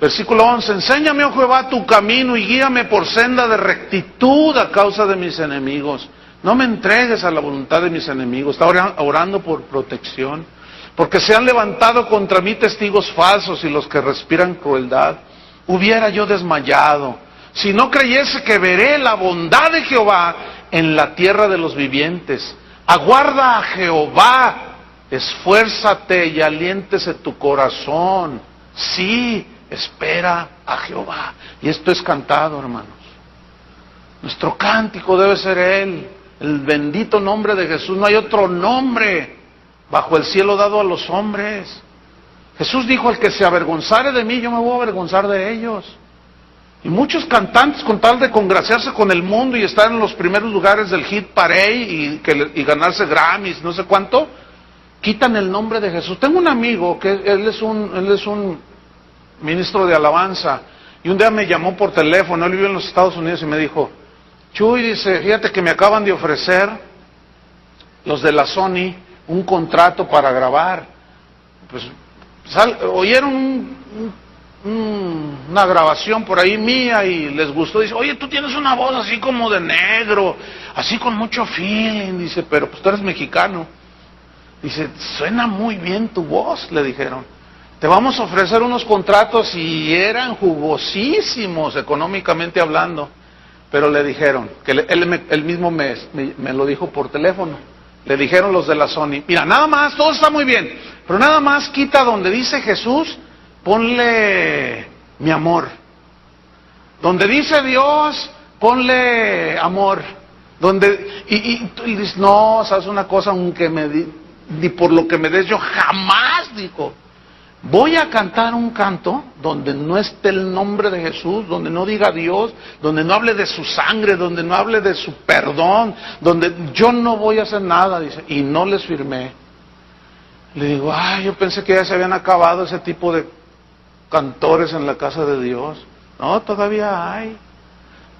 Versículo 11, enséñame, oh Jehová, tu camino y guíame por senda de rectitud a causa de mis enemigos. No me entregues a la voluntad de mis enemigos. Está orando por protección. Porque se han levantado contra mí testigos falsos y los que respiran crueldad. Hubiera yo desmayado si no creyese que veré la bondad de Jehová en la tierra de los vivientes. Aguarda a Jehová, esfuérzate y aliéntese tu corazón. Sí, espera a Jehová. Y esto es cantado, hermanos. Nuestro cántico debe ser Él, el bendito nombre de Jesús. No hay otro nombre bajo el cielo dado a los hombres. Jesús dijo, el que se avergonzare de mí, yo me voy a avergonzar de ellos. Y muchos cantantes, con tal de congraciarse con el mundo y estar en los primeros lugares del hit parade y ganarse Grammys, no sé cuánto, quitan el nombre de Jesús. Tengo un amigo que él es un ministro de alabanza, y un día me llamó por teléfono. Él vive en los Estados Unidos y me dijo, Chuy, dice, fíjate que me acaban de ofrecer los de la Sony un contrato para grabar. Pues oyeron una grabación por ahí mía y les gustó. Dice, oye, tú tienes una voz así como de negro, así con mucho feeling. Dice, pero pues tú eres mexicano. Dice, suena muy bien tu voz, le dijeron. Te vamos a ofrecer unos contratos, y eran jugosísimos económicamente hablando. Pero le dijeron, que él mismo me lo dijo por teléfono. Le dijeron los de la Sony, mira, nada más, todo está muy bien, pero nada más quita donde dice Jesús, ponle mi amor. Donde dice Dios, ponle amor. Y dice, no, sabes una cosa, aunque ni por lo que me des, yo jamás, dijo, voy a cantar un canto donde no esté el nombre de Jesús, donde no diga Dios, donde no hable de su sangre, donde no hable de su perdón, donde yo no voy a hacer nada, dice, y no les firmé. Le digo, yo pensé que ya se habían acabado ese tipo de cantores en la casa de Dios. No, todavía hay.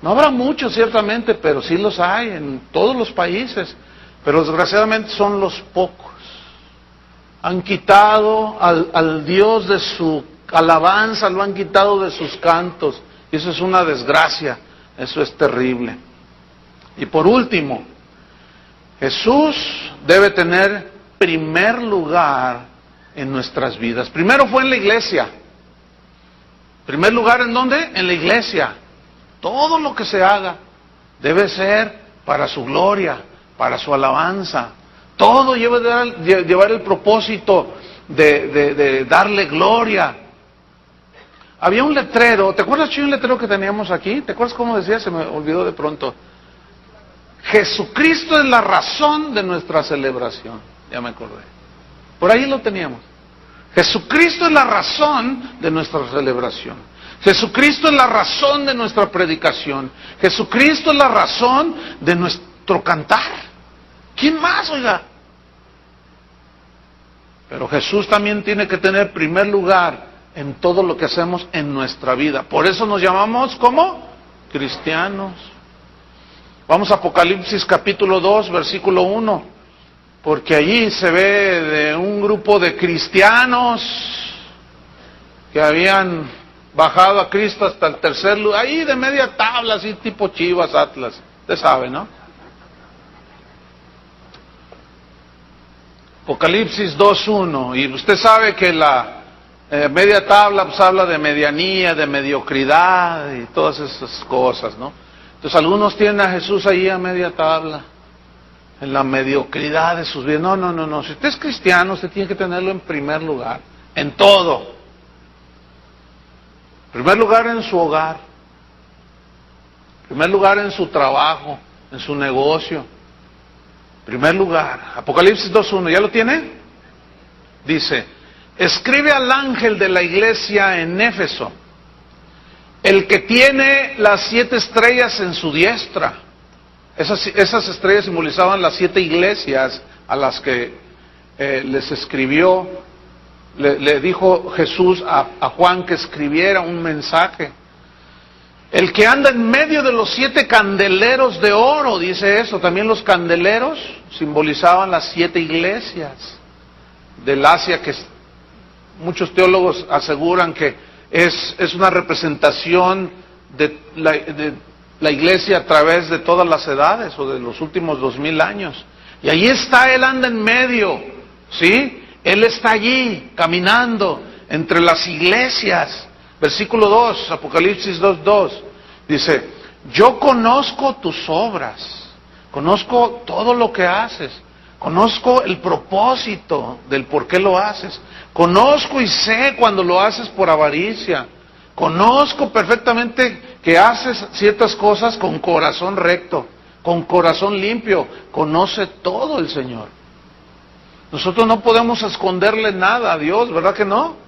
No habrá muchos ciertamente, pero sí los hay en todos los países, pero desgraciadamente son los pocos. Han quitado al Dios de su alabanza, lo han quitado de sus cantos. Y eso es una desgracia, eso es terrible. Y por último, Jesús debe tener primer lugar en nuestras vidas. Primero fue en la iglesia. ¿Primer lugar en dónde? En la iglesia. Todo lo que se haga debe ser para su gloria, para su alabanza. Todo llevar el propósito de darle gloria. Había un letrero, ¿te acuerdas, Chuy, un letrero que teníamos aquí? ¿Te acuerdas cómo decía? Se me olvidó de pronto. Jesucristo es la razón de nuestra celebración. Ya me acordé. Por ahí lo teníamos. Jesucristo es la razón de nuestra celebración. Jesucristo es la razón de nuestra predicación. Jesucristo es la razón de nuestro cantar. ¿Quién más, oiga? Pero Jesús también tiene que tener primer lugar en todo lo que hacemos en nuestra vida. Por eso nos llamamos, ¿cómo? Cristianos. Vamos a Apocalipsis capítulo 2, versículo 1. Porque allí se ve de un grupo de cristianos que habían bajado a Cristo hasta el tercer lugar, ahí de media tabla, así tipo Chivas, Atlas. Usted sabe, ¿no? Apocalipsis 2.1, y usted sabe que la media tabla pues habla de medianía, de mediocridad y todas esas cosas, ¿no? Entonces algunos tienen a Jesús ahí a media tabla, en la mediocridad de sus vidas. No, si usted es cristiano, usted tiene que tenerlo en primer lugar, en todo. En primer lugar en su hogar, en primer lugar en su trabajo, en su negocio. Primer lugar, Apocalipsis 2.1, ¿ya lo tiene? Dice, escribe al ángel de la iglesia en Éfeso, el que tiene las 7 estrellas en su diestra. Esas estrellas simbolizaban las 7 iglesias a las que les escribió, le dijo Jesús a Juan que escribiera un mensaje. El que anda en medio de los 7 candeleros de oro, dice eso. También los candeleros simbolizaban las 7 iglesias del Asia, que muchos teólogos aseguran que es una representación de la iglesia a través de todas las edades o de los últimos 2000 años. Y ahí está, Él anda en medio, ¿sí? Él está allí caminando entre las iglesias. Versículo 2, Apocalipsis 2:2, dice, yo conozco tus obras, conozco todo lo que haces, conozco el propósito del por qué lo haces, conozco y sé cuando lo haces por avaricia, conozco perfectamente que haces ciertas cosas con corazón recto, con corazón limpio, conoce todo el Señor. Nosotros no podemos esconderle nada a Dios, ¿verdad que no?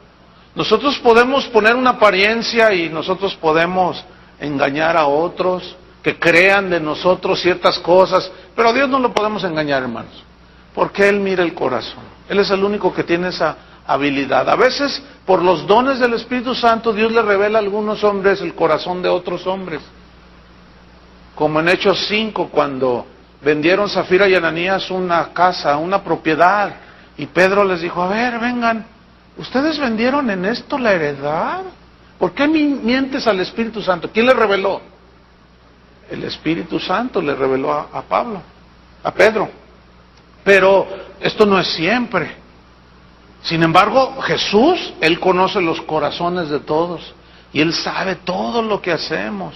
Nosotros podemos poner una apariencia y nosotros podemos engañar a otros, que crean de nosotros ciertas cosas, pero a Dios no lo podemos engañar, hermanos, porque Él mira el corazón. Él es el único que tiene esa habilidad. A veces, por los dones del Espíritu Santo, Dios le revela a algunos hombres el corazón de otros hombres, como en Hechos 5, cuando vendieron Zafira y Ananías una casa, una propiedad, y Pedro les dijo, a ver, vengan, ¿ustedes vendieron en esto la heredad? ¿Por qué mientes al Espíritu Santo? ¿Quién le reveló? El Espíritu Santo le reveló a Pablo, a Pedro. Pero esto no es siempre. Sin embargo, Jesús, Él conoce los corazones de todos y Él sabe todo lo que hacemos.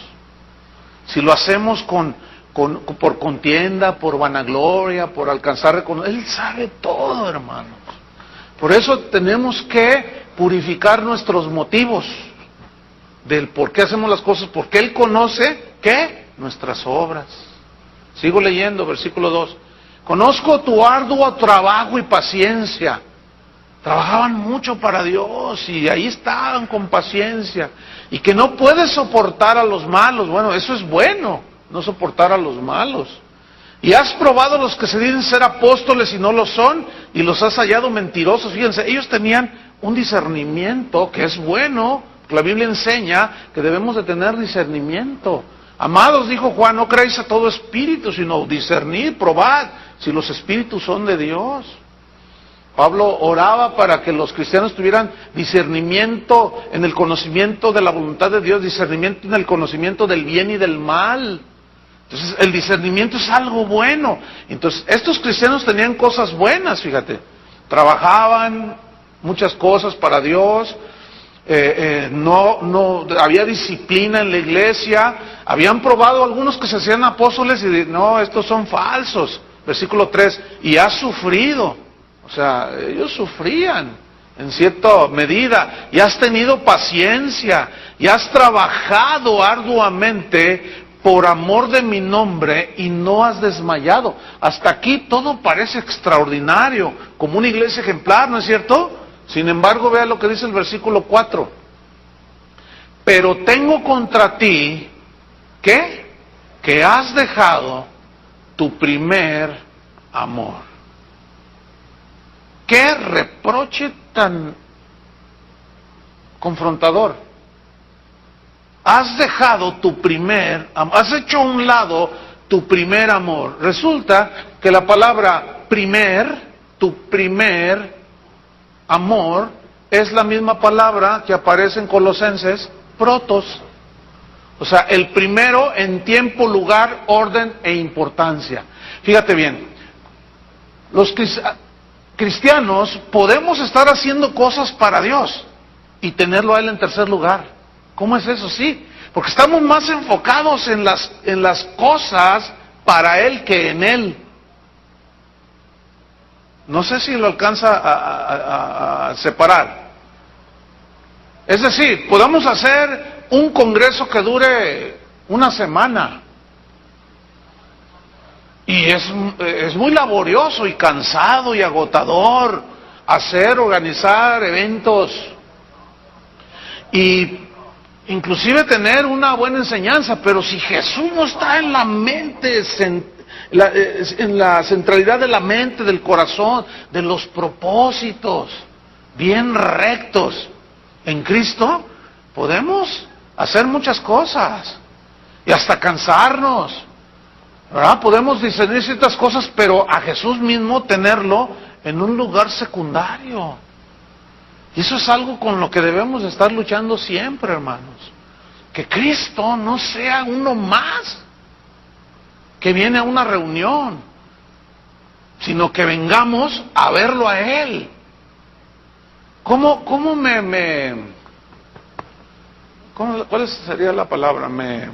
Si lo hacemos por contienda, por vanagloria, por alcanzar reconocimiento, Él sabe todo, hermanos. Por eso tenemos que purificar nuestros motivos del por qué hacemos las cosas, porque Él conoce, ¿qué? Nuestras obras. Sigo leyendo, versículo 2. Conozco tu arduo trabajo y paciencia. Trabajaban mucho para Dios y ahí estaban con paciencia. Y que no puedes soportar a los malos. Bueno, eso es bueno, no soportar a los malos. Y has probado a los que se dicen ser apóstoles y no lo son, y los has hallado mentirosos. Fíjense, ellos tenían un discernimiento que es bueno. La Biblia enseña que debemos de tener discernimiento. Amados, dijo Juan, no creáis a todo espíritu, sino discernid, probad si los espíritus son de Dios. Pablo oraba para que los cristianos tuvieran discernimiento en el conocimiento de la voluntad de Dios, discernimiento en el conocimiento del bien y del mal. Entonces, el discernimiento es algo bueno. Entonces, estos cristianos tenían cosas buenas, fíjate. Trabajaban muchas cosas para Dios. No había disciplina en la iglesia. Habían probado algunos que se hacían apóstoles y no, estos son falsos. Versículo 3, y has sufrido. O sea, ellos sufrían en cierta medida, y has tenido paciencia, y has trabajado arduamente por amor de mi nombre, y no has desmayado. Hasta aquí todo parece extraordinario, como una iglesia ejemplar, ¿no es cierto? Sin embargo, vea lo que dice el versículo 4. Pero tengo contra ti, ¿qué? Que has dejado tu primer amor. ¡Qué reproche tan confrontador! Has dejado tu primer amor, has hecho a un lado tu primer amor. Resulta que la palabra tu primer amor, es la misma palabra que aparece en Colosenses, protos. O sea, el primero en tiempo, lugar, orden e importancia. Fíjate bien, los cristianos podemos estar haciendo cosas para Dios y tenerlo a Él en tercer lugar. ¿Cómo es eso? Sí, porque estamos más enfocados en las cosas para Él que en Él. No sé si lo alcanza a separar. Es decir, podemos hacer un congreso que dure una semana. Y es muy laborioso y cansado y agotador organizar eventos. Y inclusive tener una buena enseñanza, pero si Jesús no está en la mente, en la centralidad de la mente, del corazón, de los propósitos bien rectos en Cristo, podemos hacer muchas cosas y hasta cansarnos, ¿verdad? Podemos discernir ciertas cosas, pero a Jesús mismo tenerlo en un lugar secundario. Y eso es algo con lo que debemos estar luchando siempre, hermanos. Que Cristo no sea uno más que viene a una reunión, sino que vengamos a verlo a Él. ¿Cómo cuál sería la palabra? Me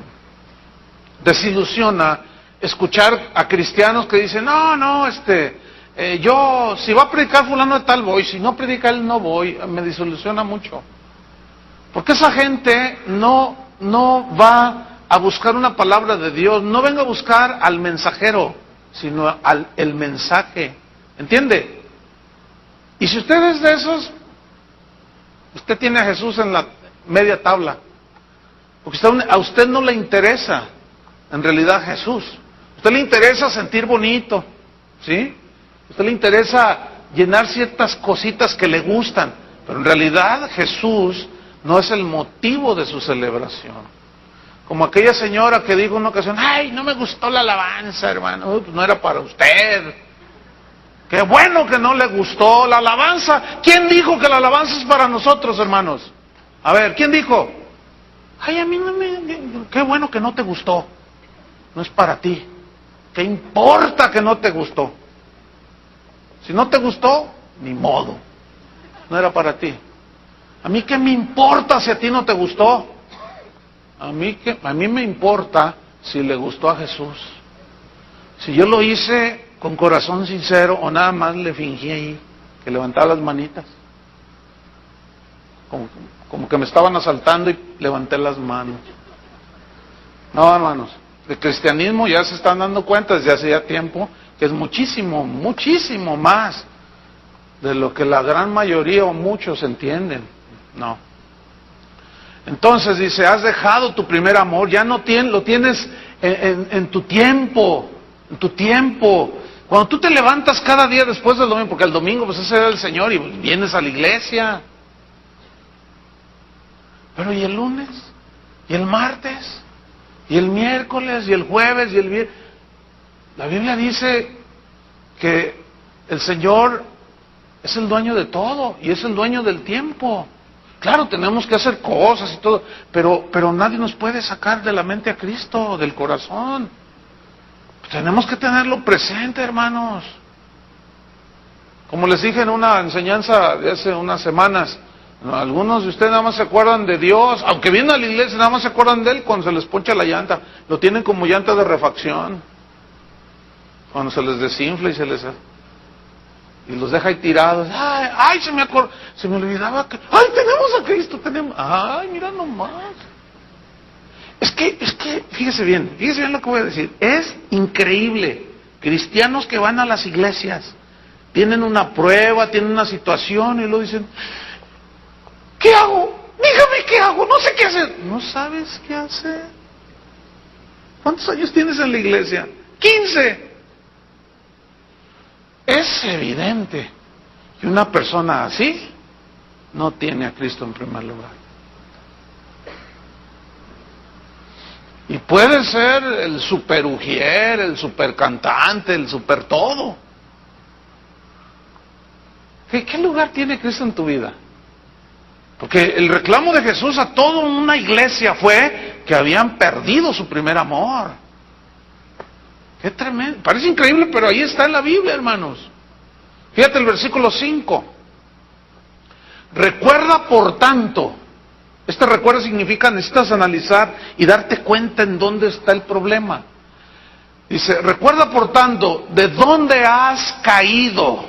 desilusiona escuchar a cristianos que dicen, yo, si va a predicar fulano de tal voy, si no predica él no voy. Me desilusiona mucho. Porque esa gente no va a buscar una palabra de Dios, no venga a buscar al mensajero, sino el mensaje. ¿Entiende? Y si usted es de esos, usted tiene a Jesús en la media tabla. Porque a usted no le interesa, en realidad, Jesús. A usted le interesa sentir bonito, ¿sí? A usted le interesa llenar ciertas cositas que le gustan. Pero en realidad Jesús no es el motivo de su celebración. Como aquella señora que dijo en una ocasión, ay, no me gustó la alabanza, hermano. Pues no era para usted. Qué bueno que no le gustó la alabanza. ¿Quién dijo que la alabanza es para nosotros, hermanos? A ver, ¿quién dijo? Ay, a mí no me... Qué bueno que no te gustó. No es para ti. ¿Qué importa que no te gustó? Si no te gustó, ni modo. No era para ti. ¿A mí qué me importa si a ti no te gustó? A mí me importa si le gustó a Jesús. Si yo lo hice con corazón sincero o nada más le fingí ahí, que levantaba las manitas. Como que me estaban asaltando y levanté las manos. No, hermanos, el cristianismo ya se están dando cuenta desde hace ya tiempo que es muchísimo, muchísimo más de lo que la gran mayoría o muchos entienden. No. Entonces dice, has dejado tu primer amor, ya no lo tienes en tu tiempo, en tu tiempo. Cuando tú te levantas cada día después del domingo, porque el domingo pues ese era el Señor y vienes a la iglesia. Pero ¿y el lunes? ¿Y el martes? ¿Y el miércoles? ¿Y el jueves? ¿Y el viernes? La Biblia dice que el Señor es el dueño de todo y es el dueño del tiempo. Claro, tenemos que hacer cosas y todo, pero nadie nos puede sacar de la mente a Cristo, del corazón. Tenemos que tenerlo presente, hermanos. Como les dije en una enseñanza de hace unas semanas, algunos de ustedes nada más se acuerdan de Dios, aunque vienen a la iglesia, nada más se acuerdan de Él cuando se les poncha la llanta. Lo tienen como llanta de refacción. Cuando se les desinfla y los deja ahí tirados. Ay, se me olvidaba que, ay, tenemos a Cristo, ay, mira nomás. Es que, fíjese bien lo que voy a decir. Es increíble. Cristianos que van a las iglesias, tienen una prueba, tienen una situación y luego dicen, ¿qué hago? Dígame qué hago, no sé qué hacer. ¿No sabes qué hacer? ¿Cuántos años tienes en la iglesia? 15. Es evidente que una persona así no tiene a Cristo en primer lugar. Y puede ser el super ujier, el super cantante, el super todo. ¿Qué lugar tiene Cristo en tu vida? Porque el reclamo de Jesús a toda una iglesia fue que habían perdido su primer amor. Qué tremendo. Parece increíble, pero ahí está en la Biblia, hermanos. Fíjate el versículo 5. Recuerda, por tanto. Este recuerdo significa necesitas analizar y darte cuenta en dónde está el problema. Dice, recuerda, por tanto, de dónde has caído.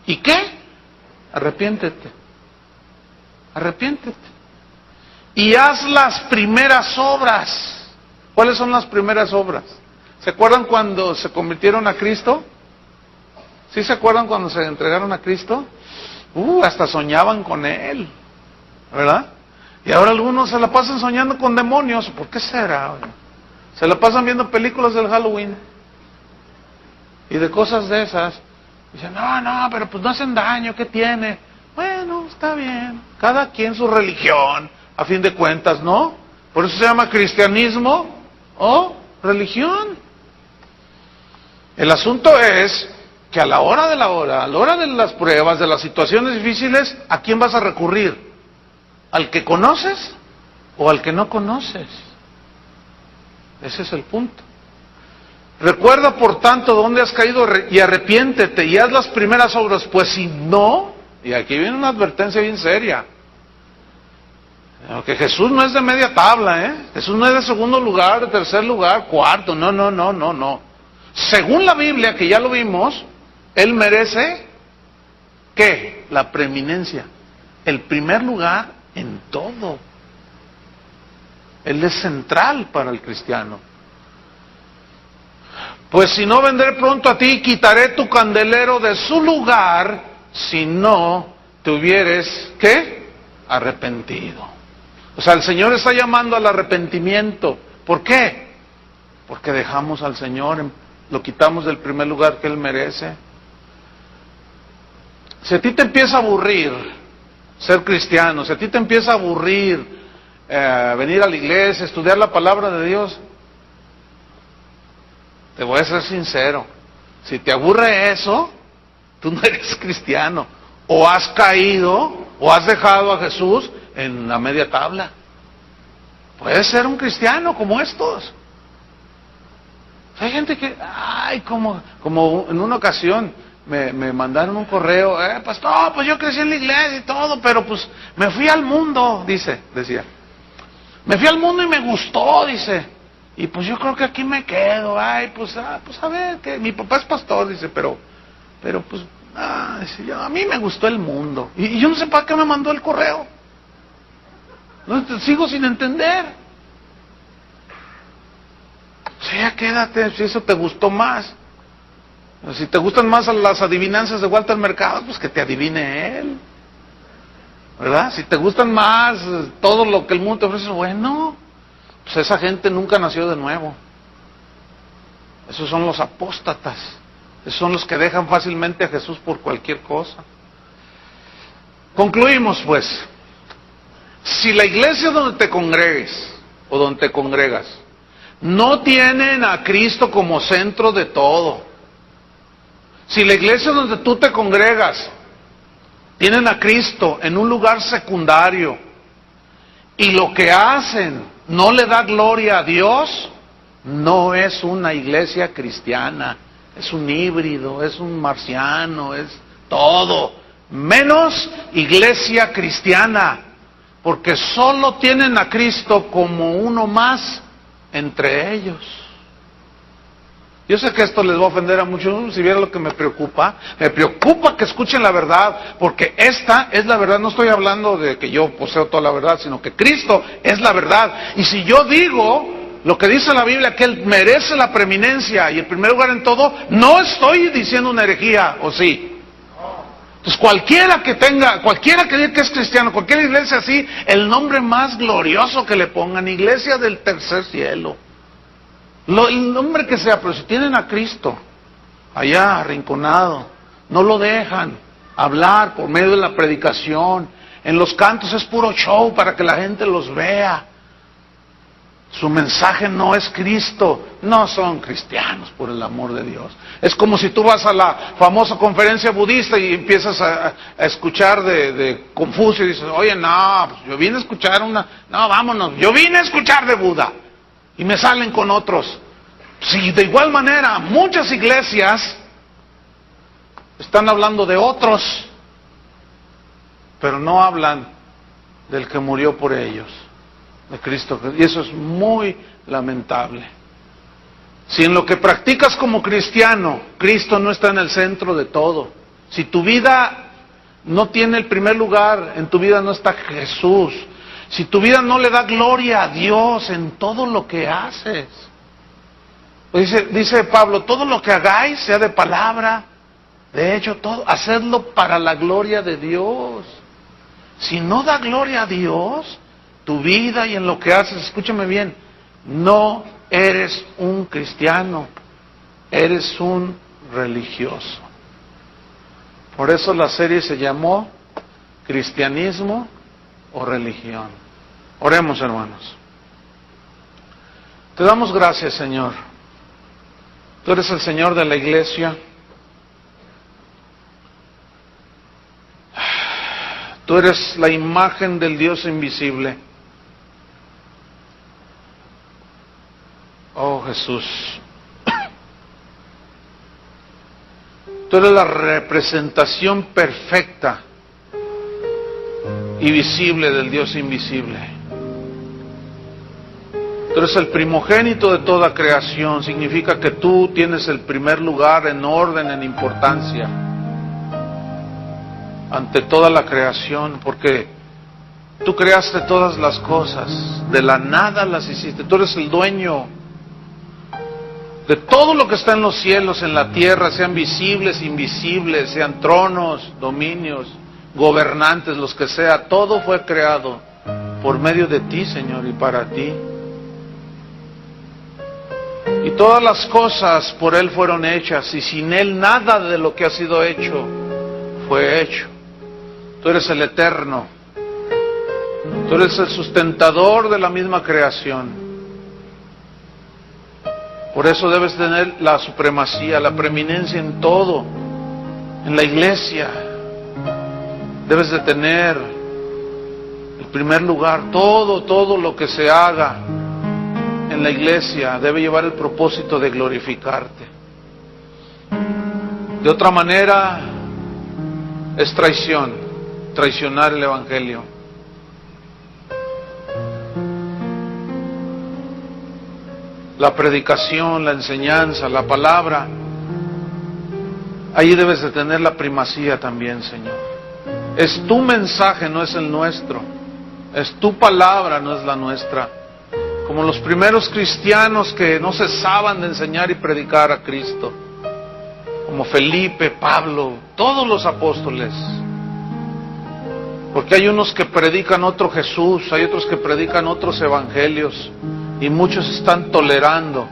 ¿Y qué? Arrepiéntete. Arrepiéntete. Y haz las primeras obras. ¿Cuáles son las primeras obras? ¿Se acuerdan cuando se convirtieron a Cristo? ¿Sí se acuerdan cuando se entregaron a Cristo? Hasta soñaban con Él, ¿verdad? Y ahora algunos se la pasan soñando con demonios. ¿Por qué será? Se la pasan viendo películas del Halloween y de cosas de esas. Dicen, no, pero pues no hacen daño, ¿qué tiene? Bueno, está bien. Cada quien su religión, a fin de cuentas, ¿no? Por eso se llama cristianismo o religión. El asunto es que a la hora de las pruebas, de las situaciones difíciles, ¿a quién vas a recurrir? ¿Al que conoces o al que no conoces? Ese es el punto. Recuerda, por tanto, dónde has caído y arrepiéntete y haz las primeras obras, pues si no, y aquí viene una advertencia bien seria, que Jesús no es de media tabla, Jesús no es de segundo lugar, de tercer lugar, cuarto, no. Según la Biblia, que ya lo vimos, Él merece, ¿qué? La preeminencia, el primer lugar en todo. Él es central para el cristiano. Pues si no, vendré pronto a ti y quitaré tu candelero de su lugar, si no te hubieres, ¿qué? Arrepentido. O sea, el Señor está llamando al arrepentimiento. ¿Por qué? Porque dejamos al Señor, lo quitamos del primer lugar que Él merece. Si a ti te empieza a aburrir ser cristiano, si a ti te empieza a aburrir venir a la iglesia, estudiar la palabra de Dios. Te voy a ser sincero, si te aburre eso, tú no eres cristiano, o has caído, o has dejado a Jesús en la media tabla. Puedes ser un cristiano como estos. Hay gente que, como en una ocasión me mandaron un correo, pastor, pues yo crecí en la iglesia y todo, pero pues me fui al mundo, decía. Me fui al mundo y me gustó, dice. Y pues yo creo que aquí me quedo, pues a ver, que mi papá es pastor, dice, pero pues, dice, a mí me gustó el mundo. Y yo no sé para qué me mandó el correo. No, sigo sin entender. O sea, quédate, si eso te gustó más. Si te gustan más las adivinanzas de Walter Mercado, pues que te adivine él. ¿Verdad? Si te gustan más todo lo que el mundo te ofrece, bueno, pues esa gente nunca nació de nuevo. Esos son los apóstatas. Esos son los que dejan fácilmente a Jesús por cualquier cosa. Concluimos pues. Si la iglesia donde te congregues o donde te congregas no tienen a Cristo como centro de todo, si la iglesia donde tú te congregas tienen a Cristo en un lugar secundario y lo que hacen no le da gloria a Dios, no es una iglesia cristiana, es un híbrido, es un marciano, es todo, menos iglesia cristiana, porque solo tienen a Cristo como uno más entre ellos. Yo sé que esto les va a ofender a muchos, si vieran lo que me preocupa que escuchen la verdad, porque esta es la verdad. No estoy hablando de que yo poseo toda la verdad, sino que Cristo es la verdad. Y si yo digo lo que dice la Biblia, que Él merece la preeminencia y el primer lugar en todo, no estoy diciendo una herejía, ¿o sí? Entonces cualquiera que diga que es cristiano, cualquier iglesia así, el nombre más glorioso que le pongan, iglesia del tercer cielo, el nombre que sea, pero si tienen a Cristo allá arrinconado, no lo dejan hablar por medio de la predicación, en los cantos es puro show para que la gente los vea, su mensaje no es Cristo, no son cristianos, por el amor de Dios. Es como si tú vas a la famosa conferencia budista y empiezas a escuchar de Confucio y dices, oye, no, pues yo vine a escuchar vámonos, yo vine a escuchar de Buda. Y me salen con otros. Sí, de igual manera, muchas iglesias están hablando de otros, pero no hablan del que murió por ellos, de Cristo. Y eso es muy lamentable. Si en lo que practicas como cristiano, Cristo no está en el centro de todo, si tu vida no tiene el primer lugar, en tu vida no está Jesús, si tu vida no le da gloria a Dios en todo lo que haces. Dice Pablo, todo lo que hagáis, sea de palabra, de hecho, todo, hacedlo para la gloria de Dios. Si no da gloria a Dios, tu vida y en lo que haces, escúchame bien, no eres un cristiano, eres un religioso. Por eso la serie se llamó Cristianismo o Religión. Oremos, hermanos. Te damos gracias, Señor. Tú eres el Señor de la iglesia. Tú eres la imagen del Dios invisible. Oh, Jesús. Tú eres la representación perfecta y visible del Dios invisible. Tú eres el primogénito de toda creación, significa que tú tienes el primer lugar en orden, en importancia, ante toda la creación, porque tú creaste todas las cosas, de la nada las hiciste, tú eres el dueño de todo lo que está en los cielos, en la tierra, sean visibles, invisibles, sean tronos, dominios, gobernantes, los que sea, todo fue creado por medio de ti, Señor, y para ti. Y todas las cosas por Él fueron hechas, y sin Él nada de lo que ha sido hecho fue hecho. Tú eres el eterno, Tú eres el sustentador de la misma creación. Por eso debes tener la supremacía, la preeminencia en todo. En la iglesia debes de tener el primer lugar. Todo lo que se haga en la iglesia debe llevar el propósito de glorificarte. De otra manera es traición, traicionar el evangelio. La predicación, la enseñanza, la palabra, ahí debes de tener la primacía también, Señor. Es tu mensaje, no es el nuestro. Es tu palabra, no es la nuestra. Como los primeros cristianos que no cesaban de enseñar y predicar a Cristo. Como Felipe, Pablo, todos los apóstoles. Porque hay unos que predican otro Jesús, hay otros que predican otros evangelios. Y muchos están tolerando.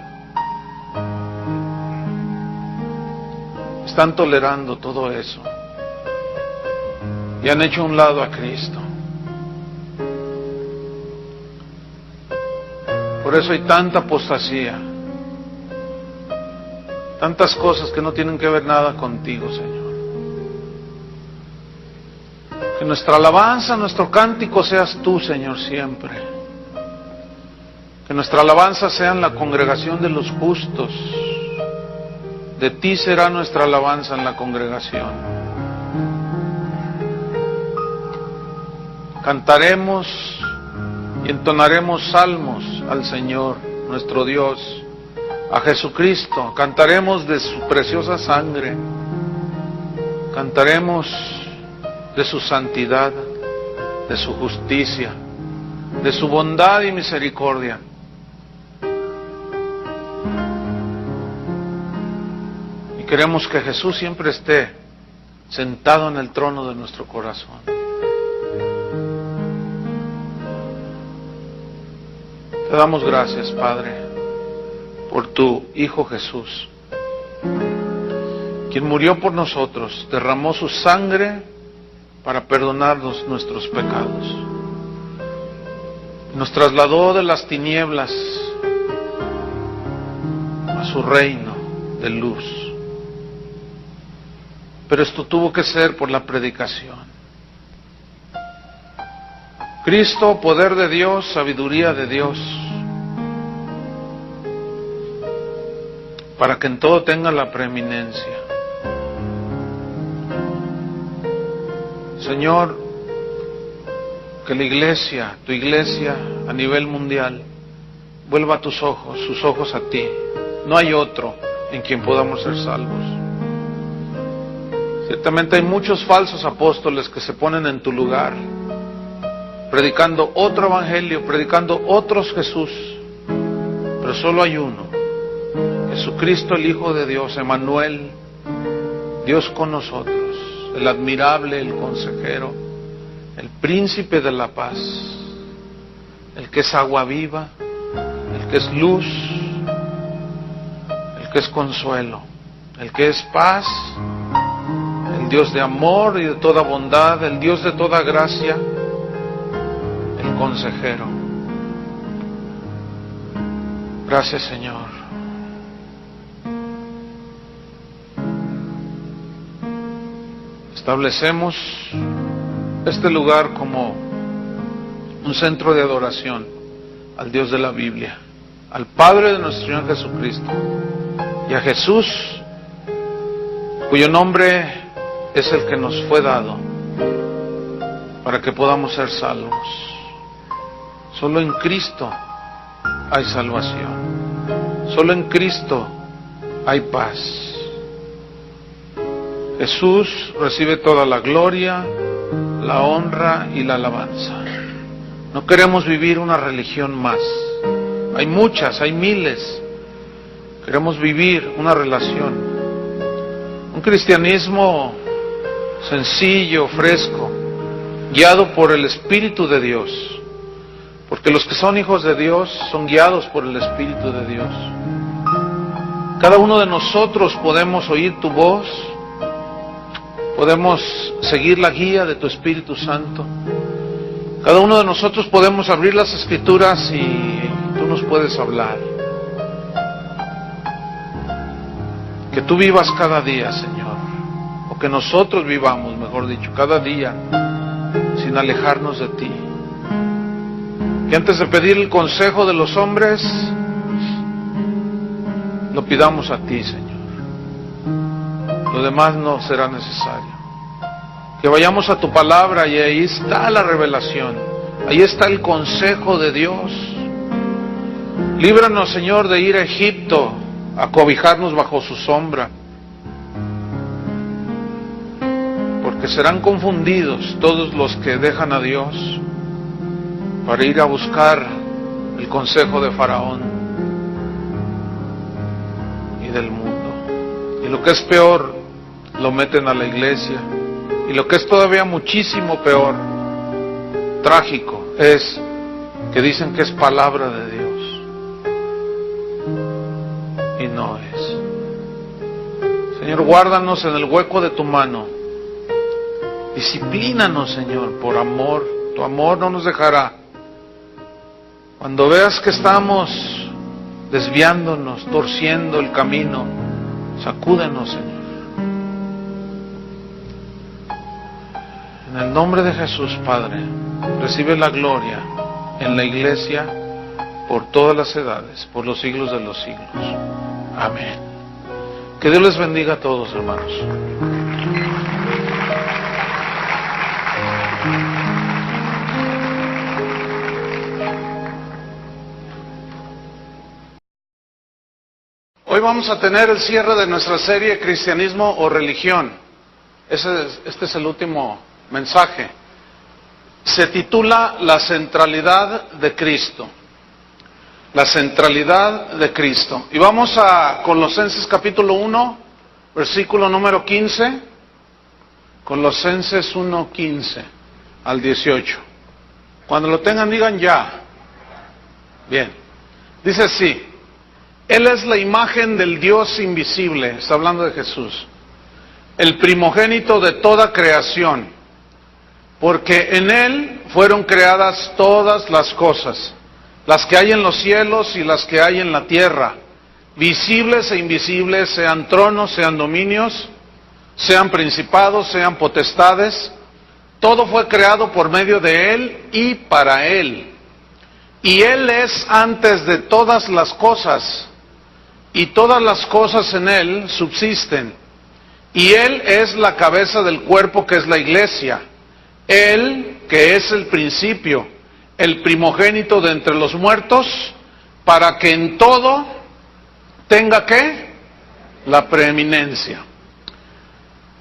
Están tolerando todo eso. Y han hecho a un lado a Cristo. Por eso hay tanta apostasía. Tantas cosas que no tienen que ver nada contigo, Señor. Que nuestra alabanza, nuestro cántico seas tú, Señor, siempre. Que nuestra alabanza sea en la congregación de los justos. De ti será nuestra alabanza en la congregación. Cantaremos y entonaremos salmos al Señor, nuestro Dios, a Jesucristo. Cantaremos de su preciosa sangre. Cantaremos de su santidad, de su justicia, de su bondad y misericordia. Queremos que Jesús siempre esté sentado en el trono de nuestro corazón. Te damos gracias, Padre, por tu Hijo Jesús, quien murió por nosotros, derramó su sangre para perdonarnos nuestros pecados. Nos trasladó de las tinieblas a su reino de luz. Pero esto tuvo que ser por la predicación. Cristo, poder de Dios, sabiduría de Dios, para que en todo tenga la preeminencia. Señor, que la iglesia, tu iglesia a nivel mundial, vuelva sus ojos a ti. No hay otro en quien podamos ser salvos. Ciertamente hay muchos falsos apóstoles que se ponen en tu lugar, predicando otro evangelio, predicando otros Jesús, pero solo hay uno, Jesucristo el Hijo de Dios, Emmanuel, Dios con nosotros, el admirable, el consejero, el príncipe de la paz, el que es agua viva, el que es luz, el que es consuelo, el que es paz, el Dios de amor y de toda bondad, el Dios de toda gracia, el consejero. Gracias, Señor. Establecemos este lugar como un centro de adoración al Dios de la Biblia, al Padre de nuestro Señor Jesucristo y a Jesús, cuyo nombre es el que nos fue dado para que podamos ser salvos. Solo en Cristo hay salvación. Solo en Cristo hay paz. Jesús recibe toda la gloria, la honra y la alabanza. No queremos vivir una religión más. Hay muchas, hay miles. Queremos vivir una relación. Un cristianismo sencillo, fresco, guiado por el Espíritu de Dios. Porque los que son hijos de Dios son guiados por el Espíritu de Dios. Cada uno de nosotros podemos oír tu voz, podemos seguir la guía de tu Espíritu Santo Cada uno de nosotros podemos abrir las Escrituras y tú nos puedes hablar. Que tú vivas cada día, Señor, o que nosotros vivamos, mejor dicho, cada día, sin alejarnos de ti. Que antes de pedir el consejo de los hombres, lo pidamos a ti, Señor. Lo demás no será necesario. Que vayamos a tu palabra y ahí está la revelación, ahí está el consejo de Dios. Líbranos, Señor, de ir a Egipto a cobijarnos bajo su sombra, porque serán confundidos todos los que dejan a Dios para ir a buscar el consejo de Faraón y del mundo. Y lo que es peor, lo meten a la iglesia. Y lo que es todavía muchísimo peor, trágico, es que dicen que es palabra de Dios. Y no es. Señor, guárdanos en el hueco de tu mano. Disciplínanos, Señor, por amor. Tu amor no nos dejará. Cuando veas que estamos desviándonos, torciendo el camino, sacúdenos, Señor. En el nombre de Jesús, Padre, recibe la gloria en la iglesia por todas las edades, por los siglos de los siglos. Amén. Que Dios les bendiga a todos, hermanos. Hoy vamos a tener el cierre de nuestra serie Cristianismo o Religión. Este es el último mensaje. Se titula La centralidad de Cristo. La centralidad de Cristo. Y vamos a Colosenses capítulo 1, versículo número 15. Colosenses 1, 15 al 18. Cuando lo tengan, digan ya. Bien. Dice así: Él es la imagen del Dios invisible. Está hablando de Jesús. El primogénito de toda creación. Porque en Él fueron creadas todas las cosas, las que hay en los cielos y las que hay en la tierra, visibles e invisibles, sean tronos, sean dominios, sean principados, sean potestades. Todo fue creado por medio de Él y para Él. Y Él es antes de todas las cosas, y todas las cosas en Él subsisten. Y Él es la cabeza del cuerpo, que es la iglesia. Él, que es el principio, el primogénito de entre los muertos, para que en todo tenga, ¿qué? La preeminencia.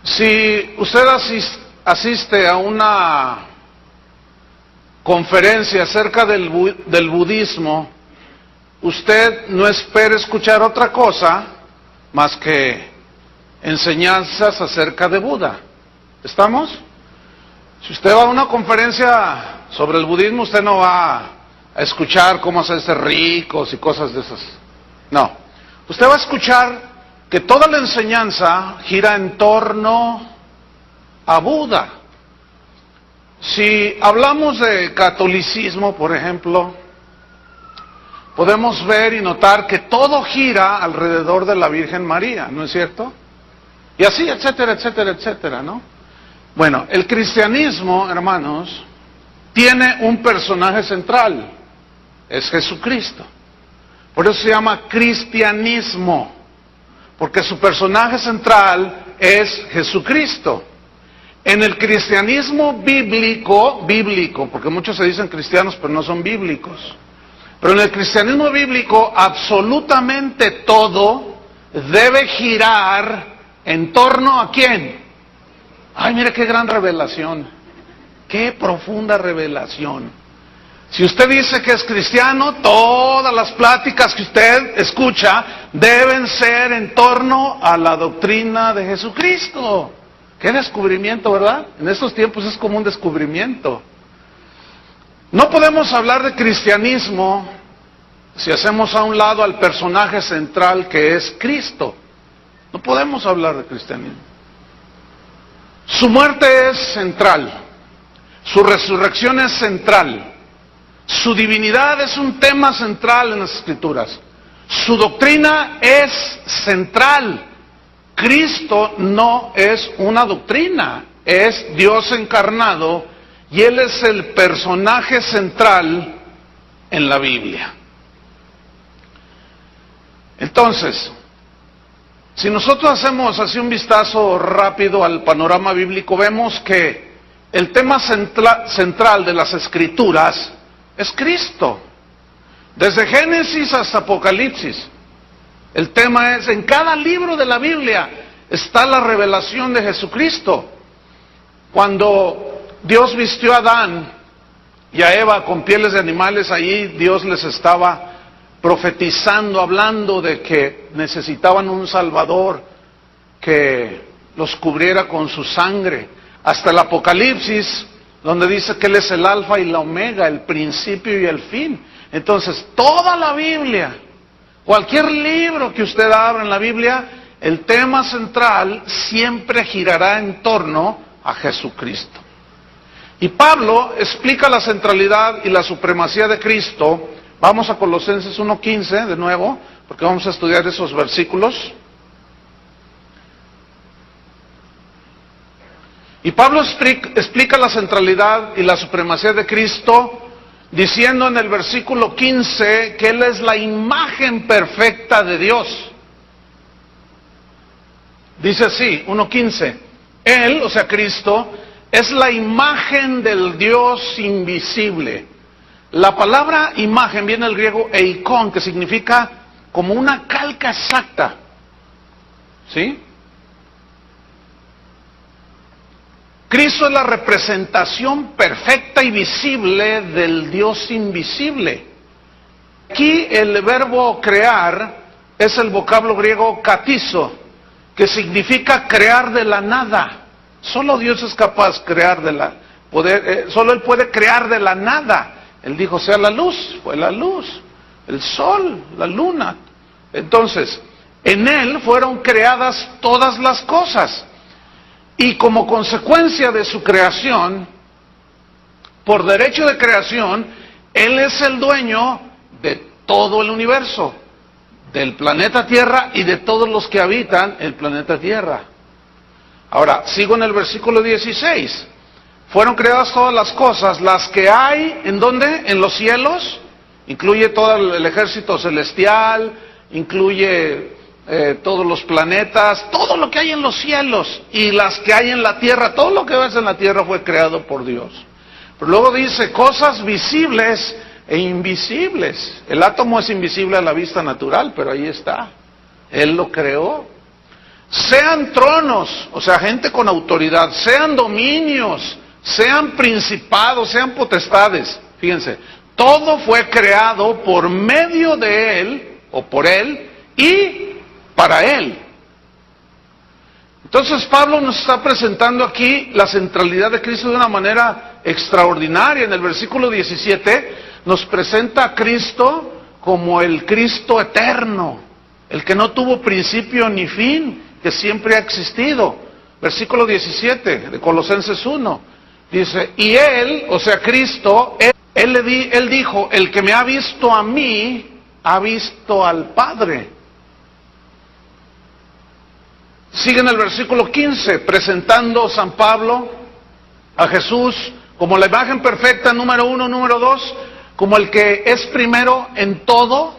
Si usted asiste a una conferencia acerca del budismo, usted no espere escuchar otra cosa más que enseñanzas acerca de Buda. ¿Estamos? Si usted va a una conferencia sobre el budismo, usted no va a escuchar cómo hacerse ricos y cosas de esas. No. Usted va a escuchar que toda la enseñanza gira en torno a Buda. Si hablamos de catolicismo, por ejemplo, podemos ver y notar que todo gira alrededor de la Virgen María, ¿no es cierto? Y así, etcétera, etcétera, etcétera, ¿no? Bueno, el cristianismo, hermanos, tiene un personaje central, es Jesucristo. Por eso se llama cristianismo, porque su personaje central es Jesucristo. En el cristianismo bíblico, porque muchos se dicen cristianos pero no son bíblicos, pero en el cristianismo bíblico absolutamente todo debe girar en torno a ¿quién? Ay, mire qué gran revelación, qué profunda revelación. Si usted dice que es cristiano, todas las pláticas que usted escucha deben ser en torno a la doctrina de Jesucristo. Qué descubrimiento, ¿verdad? En estos tiempos es como un descubrimiento. No podemos hablar de cristianismo si hacemos a un lado al personaje central que es Cristo. No podemos hablar de cristianismo. Su muerte es central. Su resurrección es central. Su divinidad es un tema central en las Escrituras. Su doctrina es central. Cristo no es una doctrina, es Dios encarnado y Él es el personaje central en la Biblia. Entonces, si nosotros hacemos así un vistazo rápido al panorama bíblico, vemos que el tema central de las Escrituras es Cristo. Desde Génesis hasta Apocalipsis. El tema es, en cada libro de la Biblia está la revelación de Jesucristo. Cuando Dios vistió a Adán y a Eva con pieles de animales, allí Dios les estaba profetizando, hablando de que necesitaban un Salvador que los cubriera con su sangre. Hasta el Apocalipsis, donde dice que Él es el alfa y la omega, el principio y el fin. Entonces, toda la Biblia, cualquier libro que usted abra en la Biblia, el tema central siempre girará en torno a Jesucristo. Y Pablo explica la centralidad y la supremacía de Cristo. Vamos a Colosenses 1:15 de nuevo, porque vamos a estudiar esos versículos. Y Pablo explica la centralidad y la supremacía de Cristo diciendo en el versículo 15 que Él es la imagen perfecta de Dios. Dice así, 1:15, Él, o sea Cristo, es la imagen del Dios invisible. La palabra imagen viene del griego eikon, que significa como una calca exacta. ¿Sí? Cristo es la representación perfecta y visible del Dios invisible. Aquí el verbo crear es el vocablo griego katizo, que significa crear de la nada. Solo Dios es capaz de crear solo Él puede crear de la nada. Él dijo, sea la luz, fue la luz, el sol, la luna. Entonces, en Él fueron creadas todas las cosas. Y como consecuencia de su creación, por derecho de creación, Él es el dueño de todo el universo, del planeta Tierra y de todos los que habitan el planeta Tierra. Ahora, sigo en el versículo 16. Fueron creadas todas las cosas, las que hay, ¿en dónde? En los cielos, incluye todo el ejército celestial, incluye todos los planetas, todo lo que hay en los cielos y las que hay en la tierra, todo lo que ves en la tierra fue creado por Dios. Pero luego dice cosas visibles e invisibles. El átomo es invisible a la vista natural, pero ahí está. Él lo creó. Sean tronos, o sea, gente con autoridad, sean dominios, sean principados, sean potestades. Fíjense, todo fue creado por medio de Él, o por Él, y para Él. Entonces Pablo nos está presentando aquí la centralidad de Cristo de una manera extraordinaria. En el versículo 17 nos presenta a Cristo como el Cristo eterno, el que no tuvo principio ni fin, que siempre ha existido. Versículo 17 de Colosenses 1 dice, y Él, o sea Cristo, Él dijo, el que me ha visto a mí, ha visto al Padre. Sigue en el versículo 15, presentando San Pablo a Jesús como la imagen perfecta, número 1, número 2, como el que es primero en todo.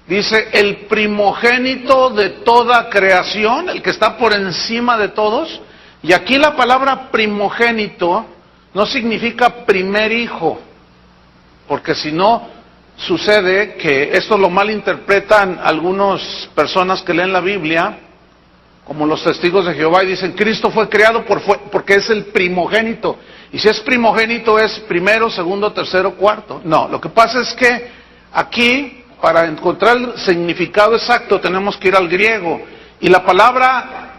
Dice, el primogénito de toda creación, el que está por encima de todos. Y aquí la palabra primogénito no significa primer hijo, porque si no, sucede que esto lo malinterpretan algunas personas que leen la Biblia, como los testigos de Jehová, y dicen, Cristo fue creado porque es el primogénito. Y si es primogénito es primero, segundo, tercero, cuarto. No, lo que pasa es que aquí, para encontrar el significado exacto, tenemos que ir al griego. Y la palabra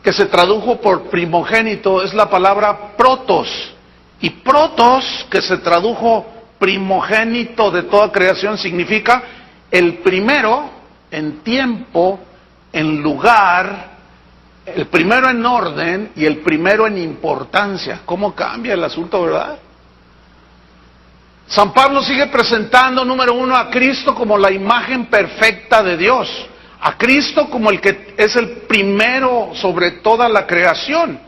que se tradujo por primogénito es la palabra protos. Y protos, que se tradujo primogénito de toda creación, significa el primero en tiempo, en lugar, el primero en orden y el primero en importancia. ¿Cómo cambia el asunto, verdad? San Pablo sigue presentando, número uno, a Cristo como la imagen perfecta de Dios, a Cristo como el que es el primero sobre toda la creación.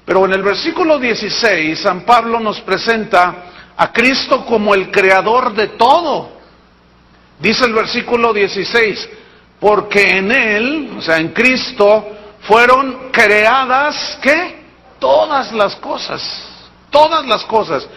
Pero en el versículo 16, San Pablo nos presenta a Cristo como el creador de todo. Dice el versículo 16, porque en Él, o sea, en Cristo, fueron creadas, ¿qué? Todas las cosas, todas las cosas.